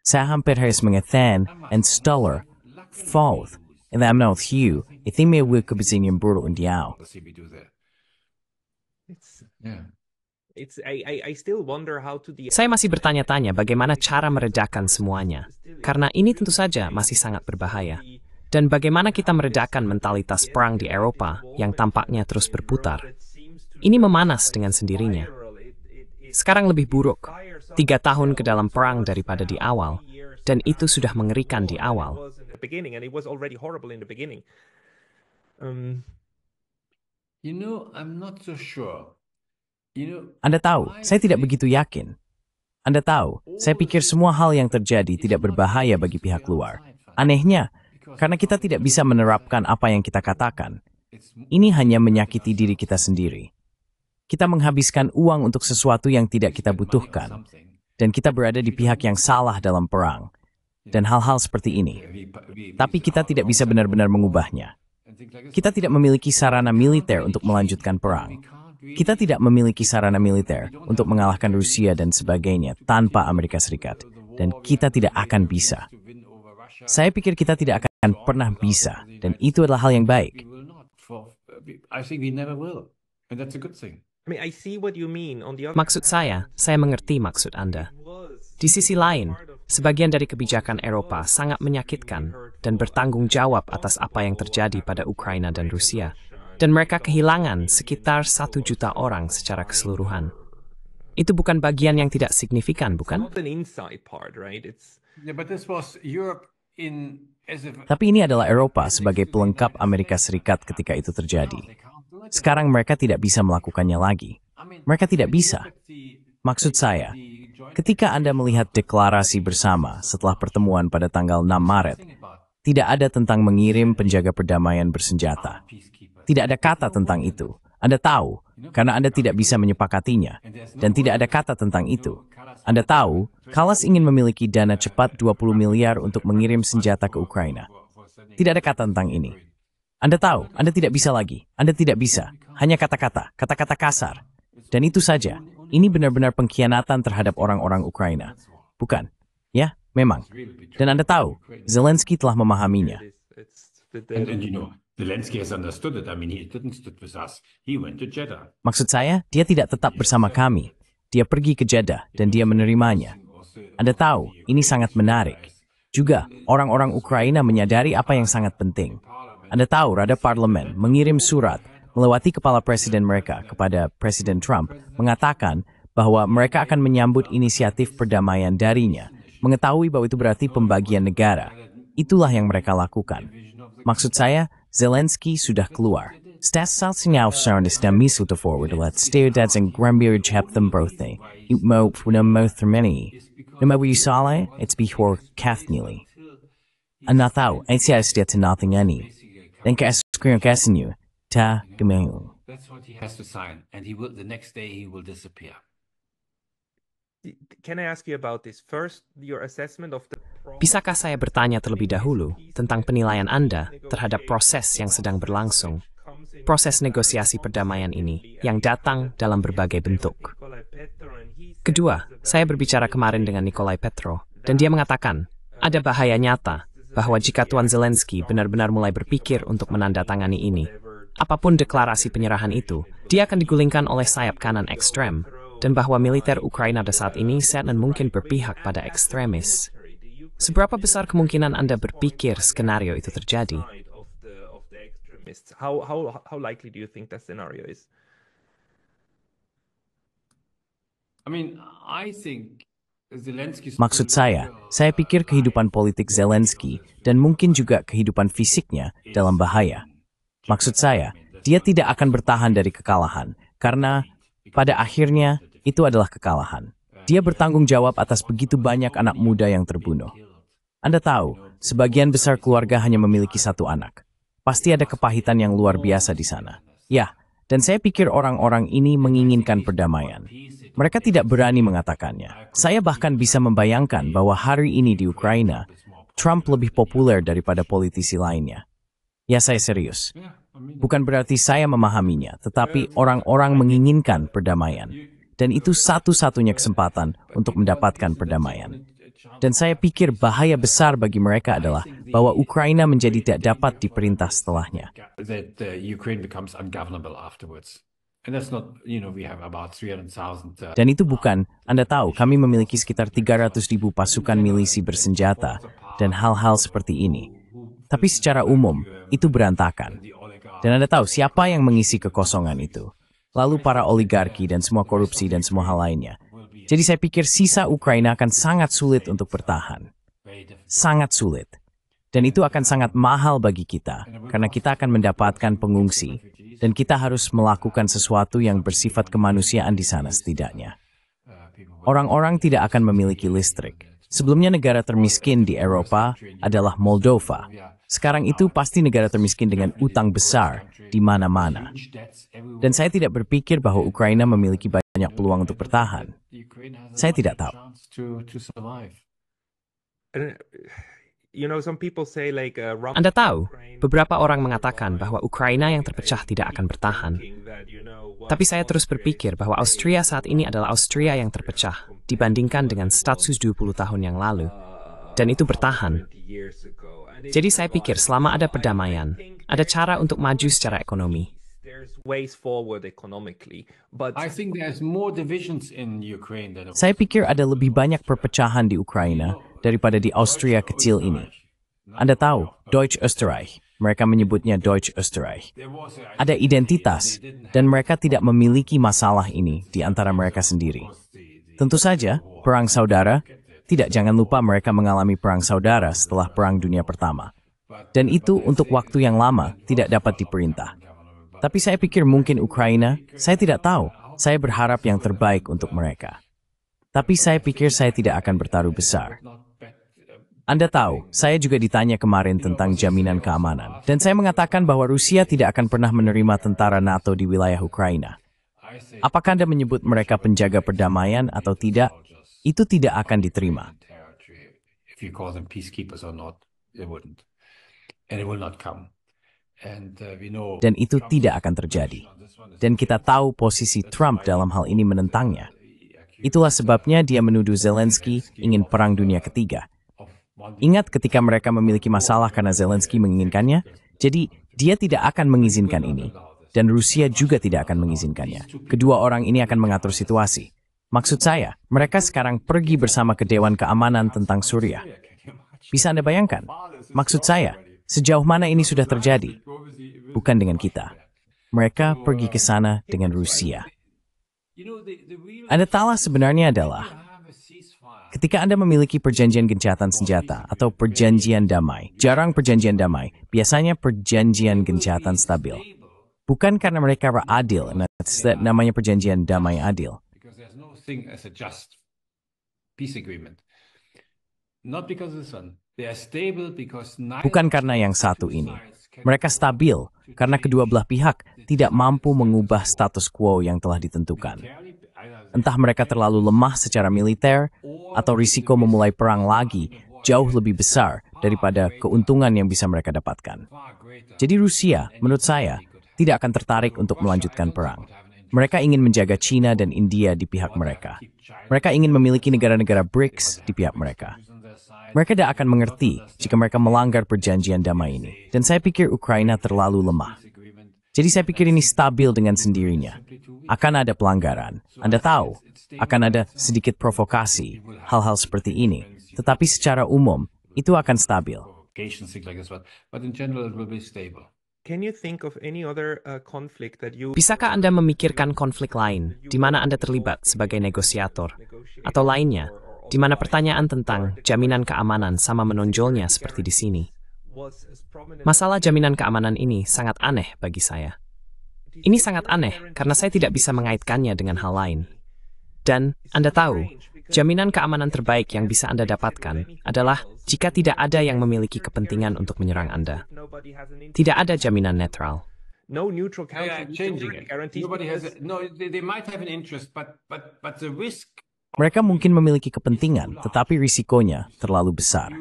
S2: Saya hampir harus mengethan and stuller, false, and I'm not Hugh. I think may will kebesin yang brutal in diao.
S1: let's see what we do there.
S3: It's
S1: Yeah.
S3: it's I still wonder how to
S4: saya masih bertanya-tanya bagaimana cara meredakan semuanya. Karena ini tentu saja masih sangat berbahaya. Dan bagaimana kita meredakan mentalitas perang di Eropa yang tampaknya terus berputar. Ini memanas dengan sendirinya. Sekarang lebih buruk, 3 tahun ke dalam perang daripada di awal, dan itu sudah mengerikan di awal.
S3: It was already horrible in the beginning.
S1: You know, I'm not so sure. You know,
S2: Anda tahu, saya tidak begitu yakin. Anda tahu, saya pikir semua hal yang terjadi tidak berbahaya bagi pihak luar. Anehnya, karena kita tidak bisa menerapkan apa yang kita katakan. Ini hanya menyakiti diri kita sendiri. Kita menghabiskan uang untuk sesuatu yang tidak kita butuhkan. Dan kita berada di pihak yang salah dalam perang. Dan hal-hal seperti ini. Tapi kita tidak bisa benar-benar mengubahnya. Kita tidak memiliki sarana militer untuk melanjutkan perang. Kita tidak memiliki sarana militer untuk mengalahkan Rusia dan sebagainya tanpa Amerika Serikat. Dan kita tidak akan bisa. Saya pikir kita tidak akan pernah bisa. Dan itu adalah hal yang baik.
S1: I think we never will. And that's a good thing.
S3: I mean, I see what you mean. On the other
S4: Maksud saya mengerti maksud Anda. Di sisi lain, sebagian dari kebijakan Eropa sangat menyakitkan dan bertanggung jawab atas apa yang terjadi pada Ukraina dan Rusia. Dan mereka kehilangan sekitar 1 juta orang secara keseluruhan. Itu bukan bagian yang tidak signifikan, bukan?
S3: not an inside part, right? It's
S1: Yeah, but this was Europe in as if
S2: Tapi ini adalah Eropa sebagai pelengkap Amerika Serikat ketika itu terjadi. Sekarang mereka tidak bisa melakukannya lagi. Mereka tidak bisa. Maksud saya, ketika Anda melihat deklarasi bersama setelah pertemuan pada tanggal 6 Maret, tidak ada tentang mengirim penjaga perdamaian bersenjata. Tidak ada kata tentang itu. Anda tahu, karena Anda tidak bisa menyepakatinya. Dan tidak ada kata tentang itu. Anda tahu, Kallas ingin memiliki dana cepat 20 miliar untuk mengirim senjata ke Ukraina. Tidak ada kata tentang ini. Anda tahu, Anda tidak bisa lagi. Anda tidak bisa. Hanya kata-kata, kata-kata kasar. Dan itu saja. Ini benar-benar pengkhianatan terhadap orang-orang Ukraina. Bukan? Ya, memang. Dan Anda tahu, Zelensky telah memahaminya.
S1: and you know, Zelensky has understood it. I mean, he didn't stick with us. He went to Jeddah.
S2: Maksud saya, dia tidak tetap bersama kami. Dia pergi ke Jeddah dan dia menerimanya. Anda tahu, ini sangat menarik. Juga, orang-orang Ukraina menyadari apa yang sangat penting. Anda tahu, Rada Parlemen mengirim surat melewati kepala presiden mereka kepada Presiden Trump mengatakan bahwa mereka akan menyambut inisiatif perdamaian darinya, mengetahui bahwa itu berarti pembagian negara. Itulah yang mereka lakukan. Maksud saya, Zelensky sudah keluar. Statssalsnya avsarnes na misu to forward let stereodads and grambir chaptham brothe. Mo puna mo thermeni. Nima wisale, it's before Kathnili. Anathau, it's yes to nothing any. Then screen you. Ta gamayu.
S1: That's what he has to sign, and he will. The next day, he will disappear.
S3: Can I ask you about this? First, your assessment of the
S4: Bisakah saya bertanya terlebih dahulu tentang penilaian Anda terhadap proses yang sedang berlangsung? Proses negosiasi perdamaian ini yang datang dalam berbagai bentuk. Kedua, saya berbicara kemarin dengan Nikolai Petro, dan dia mengatakan, ada bahaya nyata bahwa jika Tuan Zelensky benar-benar mulai berpikir untuk menandatangani ini, apapun deklarasi penyerahan itu, dia akan digulingkan oleh sayap kanan ekstrem, dan bahwa militer Ukraina pada saat ini sangat mungkin berpihak pada ekstremis. Seberapa besar kemungkinan Anda berpikir skenario itu terjadi?
S3: Side of the extremists. How likely do you think that scenario is?
S1: I mean, I think Zelensky's
S2: Maksud saya pikir kehidupan politik Zelensky dan mungkin juga kehidupan fisiknya dalam bahaya. Maksud saya, dia tidak akan bertahan dari kekalahan, karena pada akhirnya itu adalah kekalahan. Dia bertanggung jawab atas begitu banyak anak muda yang terbunuh. Anda tahu, sebagian besar keluarga hanya memiliki satu anak. Pasti ada kepahitan yang luar biasa di sana. Ya, dan saya pikir orang-orang ini menginginkan perdamaian. Mereka tidak berani mengatakannya. Saya bahkan bisa membayangkan bahwa hari ini di Ukraina, Trump lebih populer daripada politisi lainnya. Ya, saya serius. Bukan berarti saya memahaminya, tetapi orang-orang menginginkan perdamaian. Dan itu satu-satunya kesempatan untuk mendapatkan perdamaian. Dan saya pikir bahaya besar bagi mereka adalah bahwa Ukraina menjadi tidak dapat diperintah setelahnya.
S1: that Ukraine becomes ungovernable afterwards. And that's not, we have about 300,000.
S2: Dan itu bukan, Anda tahu, kami memiliki sekitar 300.000 pasukan milisi bersenjata dan hal-hal seperti ini. Tapi secara umum, itu berantakan. Dan Anda tahu siapa yang mengisi kekosongan itu. Lalu para oligarki dan semua korupsi dan semua hal lainnya. Jadi saya pikir sisa Ukraina akan sangat sulit untuk bertahan. Sangat sulit. Dan itu akan sangat mahal bagi kita, karena kita akan mendapatkan pengungsi, dan kita harus melakukan sesuatu yang bersifat kemanusiaan di sana setidaknya. Orang-orang tidak akan memiliki listrik. Sebelumnya negara termiskin di Eropa adalah Moldova. Sekarang itu pasti negara termiskin dengan utang besar di mana-mana. Dan saya tidak berpikir bahwa Ukraina memiliki banyak peluang untuk bertahan. Saya tidak tahu.
S3: Some people say like
S4: Anda tahu, beberapa orang mengatakan bahwa Ukraina yang terpecah tidak akan bertahan. Tapi saya terus berpikir bahwa Austria saat ini adalah Austria yang terpecah dibandingkan dengan 120 tahun yang lalu. Dan itu bertahan. Jadi saya pikir selama ada perdamaian, ada cara untuk maju secara ekonomi.
S2: Saya pikir ada lebih banyak perpecahan di Ukraina daripada di Austria kecil ini. Anda tahu, Deutsch Österreich. Mereka menyebutnya Deutsch Österreich. Ada identitas, dan mereka tidak memiliki masalah ini di antara mereka sendiri. Tentu saja, perang saudara, jangan lupa mereka mengalami perang saudara setelah Perang Dunia Pertama. Dan itu untuk waktu yang lama tidak dapat diperintah. Tapi saya pikir mungkin Ukraina, saya tidak tahu. Saya berharap yang terbaik untuk mereka. Tapi saya pikir saya tidak akan bertaruh besar. Anda tahu, saya juga ditanya kemarin tentang jaminan keamanan. Dan saya mengatakan bahwa Rusia tidak akan pernah menerima tentara NATO di wilayah Ukraina. Apakah Anda menyebut mereka penjaga perdamaian atau tidak? Itu tidak akan diterima. Dan itu tidak akan terjadi. Dan kita tahu posisi Trump dalam hal ini menentangnya. Itulah sebabnya dia menuduh Zelensky ingin Perang Dunia Ketiga. Ingat ketika mereka memiliki masalah karena Zelensky menginginkannya, jadi dia tidak akan mengizinkan ini. Dan Rusia juga tidak akan mengizinkannya. Kedua orang ini akan mengatur situasi. Maksud saya, mereka sekarang pergi bersama ke Dewan Keamanan tentang Suriah. Bisa Anda bayangkan? Maksud saya, sejauh mana ini sudah terjadi? Bukan dengan kita. Mereka pergi ke sana dengan Rusia. Anda tahu sebenarnya adalah, ketika Anda memiliki perjanjian gencatan senjata atau perjanjian damai, jarang perjanjian damai, biasanya perjanjian gencatan stabil. Bukan karena mereka adil, namanya perjanjian damai adil. Bukan karena yang satu ini. Mereka stabil karena kedua belah pihak tidak mampu mengubah status quo yang telah ditentukan. Entah mereka terlalu lemah secara militer, atau risiko memulai perang lagi jauh lebih besar daripada keuntungan yang bisa mereka dapatkan. Jadi Rusia, menurut saya, tidak akan tertarik untuk melanjutkan perang. Mereka ingin menjaga China dan India di pihak mereka. Mereka ingin memiliki negara-negara BRICS di pihak mereka. Mereka tidak akan mengerti jika mereka melanggar perjanjian damai ini. Dan saya pikir Ukraina terlalu lemah. Jadi saya pikir ini stabil dengan sendirinya. Akan ada pelanggaran. Anda tahu, akan ada sedikit provokasi, hal-hal seperti ini. tetapi secara umum itu akan stabil.
S1: Things like this, but in general it will be stable.
S3: Can you think of any other conflict that you
S4: Bisakah Anda memikirkan konflik lain di mana Anda terlibat sebagai negosiator? Atau lainnya, di mana pertanyaan tentang jaminan keamanan sama menonjolnya seperti di sini? Masalah jaminan keamanan ini sangat aneh bagi saya. Ini sangat aneh karena saya tidak bisa mengaitkannya dengan hal lain. Dan Anda tahu, jaminan keamanan terbaik yang bisa Anda dapatkan adalah jika tidak ada yang memiliki kepentingan untuk menyerang Anda. Tidak ada jaminan netral.
S3: no neutral country
S1: Changing it.
S3: guarantees
S1: Nobody has.
S3: this?
S1: No, they might have an interest, but the risk.
S2: Mereka mungkin memiliki kepentingan, tetapi risikonya terlalu besar.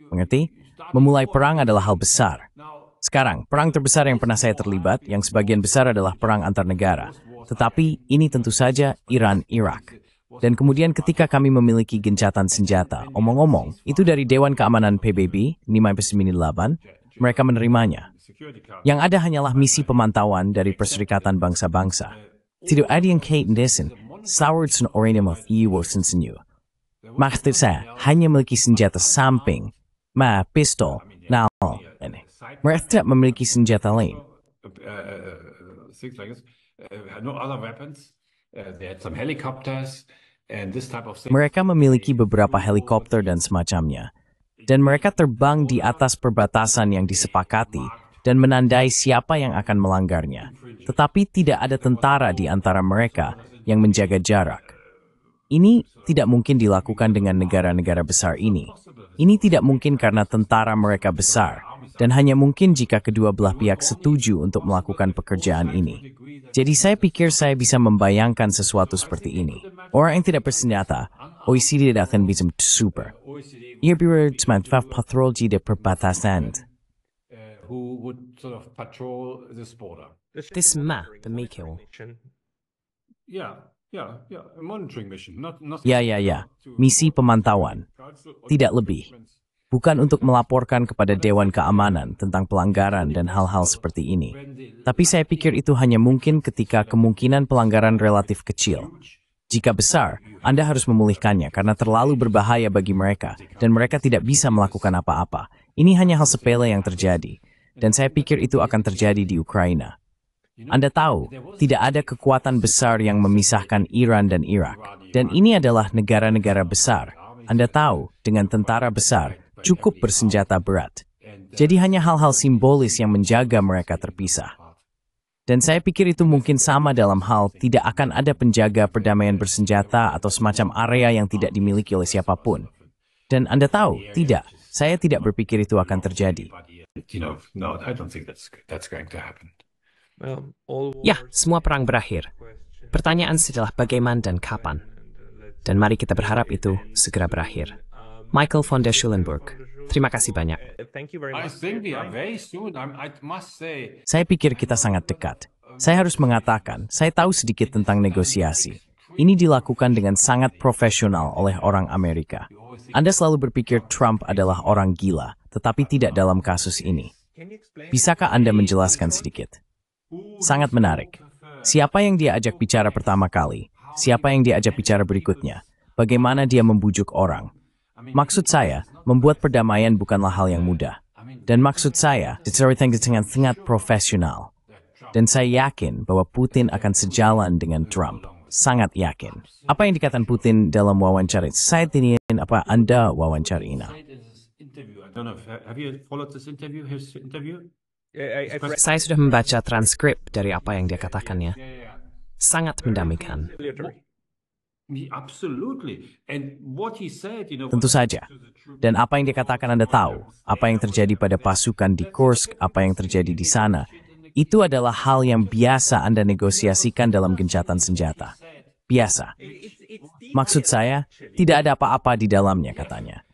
S2: Mengerti? Memulai perang adalah hal besar. Sekarang, perang terbesar yang pernah saya terlibat, yang sebagian besar adalah perang antar negara. Tetapi ini tentu saja Iran-Irak. Dan kemudian ketika kami memiliki gencatan senjata, omong-omong, itu dari Dewan Keamanan PBB, 598, mereka menerimanya. Yang ada hanyalah misi pemantauan dari Perserikatan Bangsa-Bangsa. Tidak ada yang kait desin, Sauertsen Oranum of Iwosen Senyu. Maksud saya, hanya memiliki senjata samping, pistol, nal, ini. Mereka tidak memiliki senjata lain.
S1: Things like this. No other weapons. They had some helicopters and this type of thing.
S2: Mereka memiliki beberapa helikopter dan semacamnya. Dan mereka terbang di atas perbatasan yang disepakati dan menandai siapa yang akan melanggarnya. Tetapi tidak ada tentara di antara mereka yang menjaga jarak. Ini tidak mungkin dilakukan dengan negara-negara besar ini. Ini tidak mungkin karena tentara mereka besar, dan hanya mungkin jika kedua belah pihak setuju untuk melakukan pekerjaan ini. Jadi saya pikir saya bisa membayangkan sesuatu seperti ini. Orang yang tidak bersenjata, OECD tidak akan bisa super. Ia bersemangat patroli di perbatasan.
S1: Who would sort of patrol this border?
S4: This pemikir.
S1: Yeah, a monitoring mission, not
S2: Ya, misi pemantauan. Tidak lebih. Bukan untuk melaporkan kepada Dewan Keamanan tentang pelanggaran dan hal-hal seperti ini. Tapi saya pikir itu hanya mungkin ketika kemungkinan pelanggaran relatif kecil. Jika besar, Anda harus memulihkannya karena terlalu berbahaya bagi mereka dan mereka tidak bisa melakukan apa-apa. Ini hanya hal sepele yang terjadi. Dan saya pikir itu akan terjadi di Ukraina. Anda tahu, tidak ada kekuatan besar yang memisahkan Iran dan Irak. Dan ini adalah negara-negara besar. Anda tahu, dengan tentara besar, cukup bersenjata berat. Jadi hanya hal-hal simbolis yang menjaga mereka terpisah. Dan saya pikir itu mungkin sama dalam hal tidak akan ada penjaga perdamaian bersenjata atau semacam area yang tidak dimiliki oleh siapapun. Dan Anda tahu, tidak. Saya tidak berpikir itu akan terjadi.
S1: No, I don't think that's going to happen.
S4: Ya, semua perang berakhir. Pertanyaan setelah bagaimana dan kapan. Dan mari kita berharap itu segera berakhir. Michael von der Schulenburg, terima kasih banyak.
S3: Thank you very
S1: I
S3: much.
S1: think we are very soon. I must say.
S2: Saya pikir kita sangat dekat. Saya harus mengatakan, saya tahu sedikit tentang negosiasi. Ini dilakukan dengan sangat profesional oleh orang Amerika. Anda selalu berpikir Trump adalah orang gila, tetapi tidak dalam kasus ini. Bisakah Anda menjelaskan sedikit? Sangat menarik. Siapa yang dia ajak bicara pertama kali? Siapa yang dia ajak bicara berikutnya? Bagaimana dia membujuk orang? Maksud saya, membuat perdamaian bukanlah hal yang mudah. Dan maksud saya, diceritakan dengan sangat profesional. Dan saya yakin bahwa Putin akan sejalan dengan Trump. Sangat yakin. Apa yang dikatakan Putin dalam wawancara? Saya tidak apa Anda wawancara ini.
S1: I don't know. Have you followed this interview? His interview?
S3: I've read
S4: Saya sudah membaca transkrip dari apa yang dia katakannya. Sangat mendamaikan.
S3: military.
S1: Absolutely. And what he said,
S2: Tentu saja. Dan apa yang dia katakan Anda tahu. Apa yang terjadi pada pasukan di Kursk, apa yang terjadi di sana. Itu adalah hal yang biasa Anda negosiasikan dalam gencatan senjata. Biasa. Maksud saya, tidak ada apa-apa di dalamnya katanya.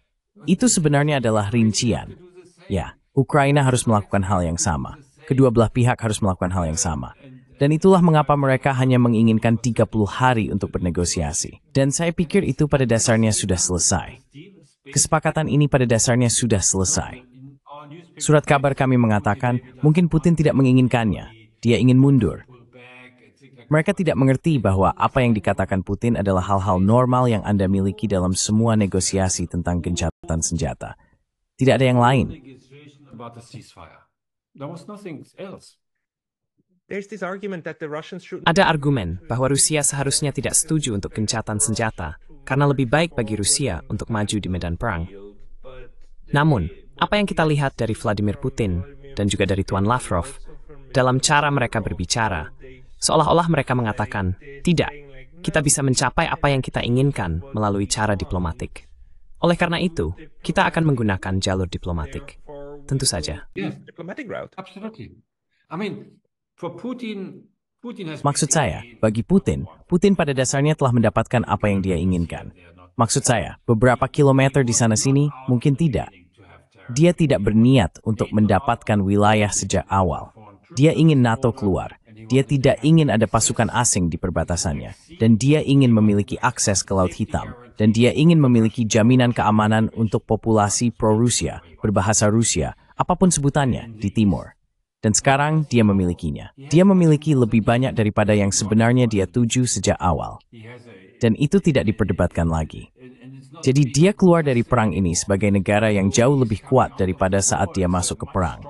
S2: Itu sebenarnya adalah rincian. Ya, Ukraina harus melakukan hal yang sama. Kedua belah pihak harus melakukan hal yang sama. Dan itulah mengapa mereka hanya menginginkan 30 hari untuk bernegosiasi. Dan saya pikir itu pada dasarnya sudah selesai. Kesepakatan ini pada dasarnya sudah selesai. Surat kabar kami mengatakan, mungkin Putin tidak menginginkannya. Dia ingin mundur. Mereka tidak mengerti bahwa apa yang dikatakan Putin adalah hal-hal normal yang Anda miliki dalam semua negosiasi tentang gencatan senjata. Tidak ada yang lain.
S1: About the ceasefire. There was nothing else.
S3: There's this argument that the Russians should
S4: Ada argumen bahwa Rusia seharusnya tidak setuju untuk gencatan senjata karena lebih baik bagi Rusia untuk maju di medan perang. Namun, apa yang kita lihat dari Vladimir Putin dan juga dari Tuan Lavrov dalam cara mereka berbicara, seolah-olah mereka mengatakan, tidak, kita bisa mencapai apa yang kita inginkan melalui cara diplomatik. Oleh karena itu, kita akan menggunakan jalur diplomatik. Tentu saja.
S1: Yes,
S3: diplomatic route.
S1: absolutely. I mean, for Putin has
S2: Maksud saya, bagi Putin pada dasarnya telah mendapatkan apa yang dia inginkan. Maksud saya, beberapa kilometer di sana-sini mungkin tidak. Dia tidak berniat untuk mendapatkan wilayah sejak awal. Dia ingin NATO keluar. Dia tidak ingin ada pasukan asing di perbatasannya. Dan dia ingin memiliki akses ke Laut Hitam. Dan dia ingin memiliki jaminan keamanan untuk populasi pro-Rusia, berbahasa Rusia, apapun sebutannya, di timur. Dan sekarang dia memilikinya. Dia memiliki lebih banyak daripada yang sebenarnya dia tuju sejak awal. Dan itu tidak diperdebatkan lagi. Jadi dia keluar dari perang ini sebagai negara yang jauh lebih kuat daripada saat dia masuk ke perang.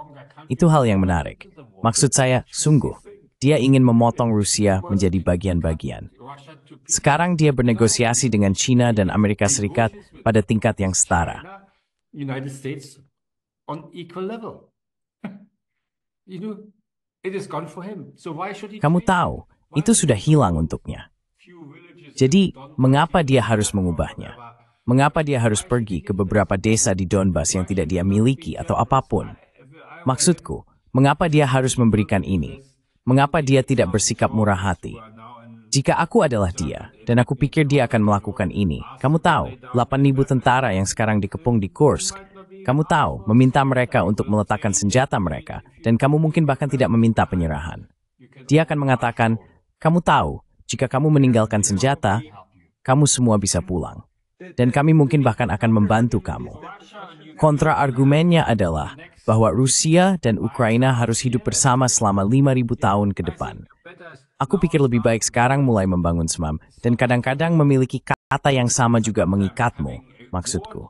S2: Itu hal yang menarik. Maksud saya, sungguh, dia ingin memotong Rusia menjadi bagian-bagian. Sekarang dia bernegosiasi dengan China dan Amerika Serikat pada tingkat yang setara.
S1: United States on equal level. You know, it is gone for him. So why should he?
S2: Kamu tahu, itu sudah hilang untuknya. Jadi, mengapa dia harus mengubahnya? Mengapa dia harus pergi ke beberapa desa di Donbas yang tidak dia miliki atau apapun? Maksudku, mengapa dia harus memberikan ini? Mengapa dia tidak bersikap murah hati? Jika aku adalah dia, dan aku pikir dia akan melakukan ini, kamu tahu, 8.000 tentara yang sekarang dikepung di Kursk, kamu tahu, meminta mereka untuk meletakkan senjata mereka, dan kamu mungkin bahkan tidak meminta penyerahan. Dia akan mengatakan, kamu tahu, jika kamu meninggalkan senjata, kamu semua bisa pulang. Dan kami mungkin bahkan akan membantu kamu. Kontra-argumennya adalah bahwa Rusia dan Ukraina harus hidup bersama selama 5.000 tahun ke depan. Aku pikir lebih baik sekarang mulai membangun semam, dan kadang-kadang memiliki kata yang sama juga mengikatmu, maksudku.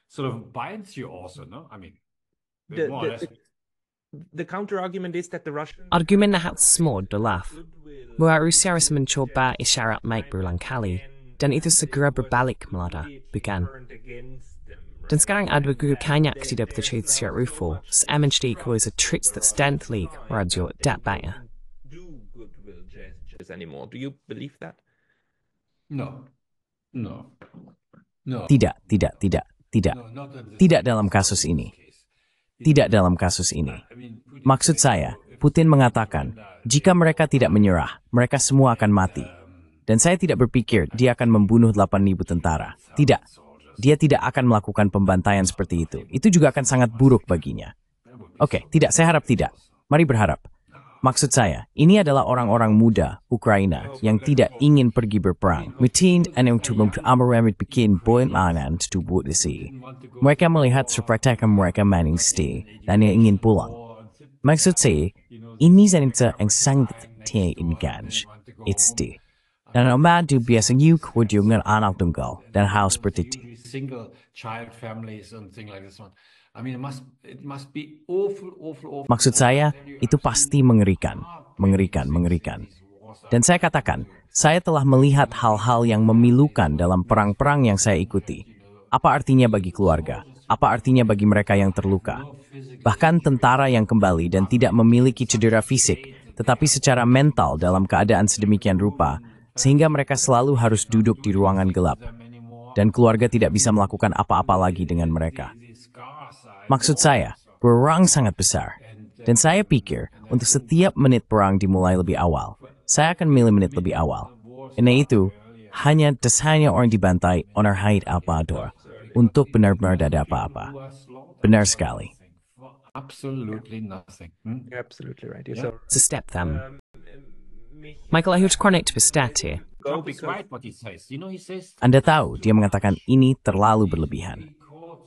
S1: Sort of binds you also, no? I mean,
S3: The counter argument is that the Russians
S4: Argumen Nahat Smod adalah bahwa Rusia harus mencoba isyarat baik berulang kali, dan itu segera berbalik melada, bukan? Dan sekarang ada banyak tidak percaya secara UFO, MHD kuasa tricks that stantly radio dat banyak.
S3: do goodwill gestures anymore. Do you believe that?
S1: no.
S2: Tidak.
S1: No, not in this
S2: Tidak dalam kasus ini. Tidak dalam kasus ini. Maksud saya, Putin mengatakan, jika mereka tidak menyerah, mereka semua akan mati. Dan saya tidak berpikir dia akan membunuh 8.000 tentara. Tidak. Dia tidak akan melakukan pembantaian seperti itu. Itu juga akan sangat buruk baginya. Oke, tidak, saya harap tidak. Mari berharap. Maksud saya, ini adalah orang-orang muda Ukraina yang tidak ingin pergi berperang. Mereka melihat seperti mereka maning stay dan yang ingin pulang. Maksud saya, ini zanita yang sangat diinginkan. It's dan omadu biasanya kunjungan anak tunggal dan hal seperti itu.
S1: single child families and things like this one. I mean, it must be awful.
S2: Maksud saya, itu pasti mengerikan. Dan saya katakan, saya telah melihat hal-hal yang memilukan dalam perang-perang yang saya ikuti. Apa artinya bagi keluarga? Apa artinya bagi mereka yang terluka? Bahkan tentara yang kembali dan tidak memiliki cedera fisik, tetapi secara mental dalam keadaan sedemikian rupa, sehingga mereka selalu harus duduk di ruangan gelap. Dan keluarga tidak bisa melakukan apa-apa lagi dengan mereka. Maksud saya, perang sangat besar. Dan saya pikir, untuk setiap menit perang dimulai lebih awal, saya akan milih menit lebih awal. Karena itu, hanya orang dibantai Onar Haid Al-Bador untuk benar-benar tidak ada apa-apa. Benar sekali.
S1: Absolutely nothing.
S3: You're absolutely right. You're
S4: It's a step them. Michael, I heard connect to stat
S3: go
S1: Trump is
S3: because
S1: right what he says. You know, he says
S2: Anda tahu, dia mengatakan ini terlalu berlebihan.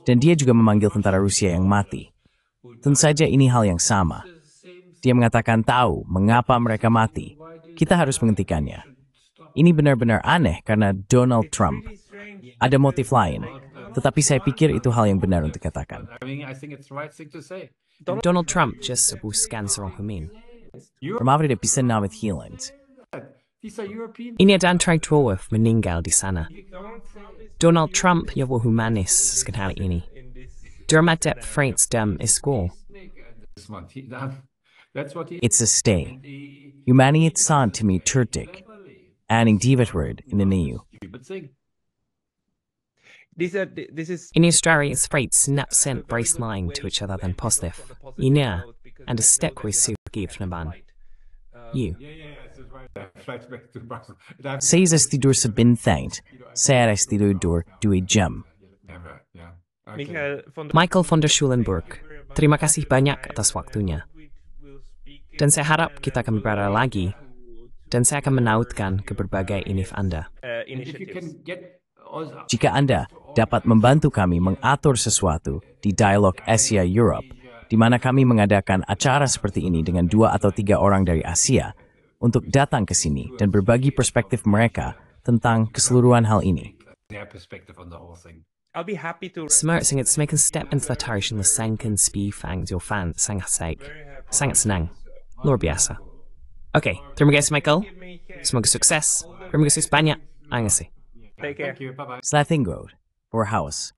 S2: Dan dia juga memanggil tentara Rusia yang mati. Tentu saja ini hal yang sama. Dia mengatakan tahu mengapa mereka mati. Kita harus menghentikannya. Ini benar-benar aneh karena Donald Trump. Ada motif lain, tetapi saya pikir itu hal yang benar untuk dikatakan.
S1: I mean, I think it's the right thing to say.
S4: Donald Trump just sebut cancer orang humin.
S2: Ramavri de Pisanawit Healings.
S1: These are European.
S4: Ini ada antara dua meninggal di sana. Donald Trump yawa humanis sekali ini. Dermadet France dam iskol.
S1: This one, that's what he.
S2: It's a stay. Humaniet san to me Turtik. Aning divat word in the new.
S1: Stupid thing.
S3: This is
S4: In Australia, it's afraid snap sent brace lying to each other than positive. Ina, and a step with give naban. You.
S1: Flashback to Brussels.
S2: Saya tidur sebinthaint. Saya tidur dua jam.
S1: Never. Yeah. Okay.
S4: Michael von der Schulenburg, terima kasih banyak atas waktunya. Dan saya harap kita akan berbicara lagi. Dan saya akan menautkan ke berbagai inif Anda.
S1: If you can get also,
S2: Jika Anda dapat membantu kami mengatur sesuatu di Dialog Asia Europe, di mana kami mengadakan acara seperti ini dengan 2 atau 3 orang dari Asia untuk datang ke sini dan berbagi perspektif mereka tentang keseluruhan hal ini.
S1: their perspective on the whole thing.
S3: I'll be happy to.
S4: Smart sing it's make a step into the tarish in the sankan spi fangs your fan sangat sake. Sangat senang. Luar biasa. Oke, terima kasih Michael. Semoga sukses. Terima kasih banyak. Angasih.
S3: Take care.
S1: Thank you. Bye bye.
S2: Slathing Road, for house.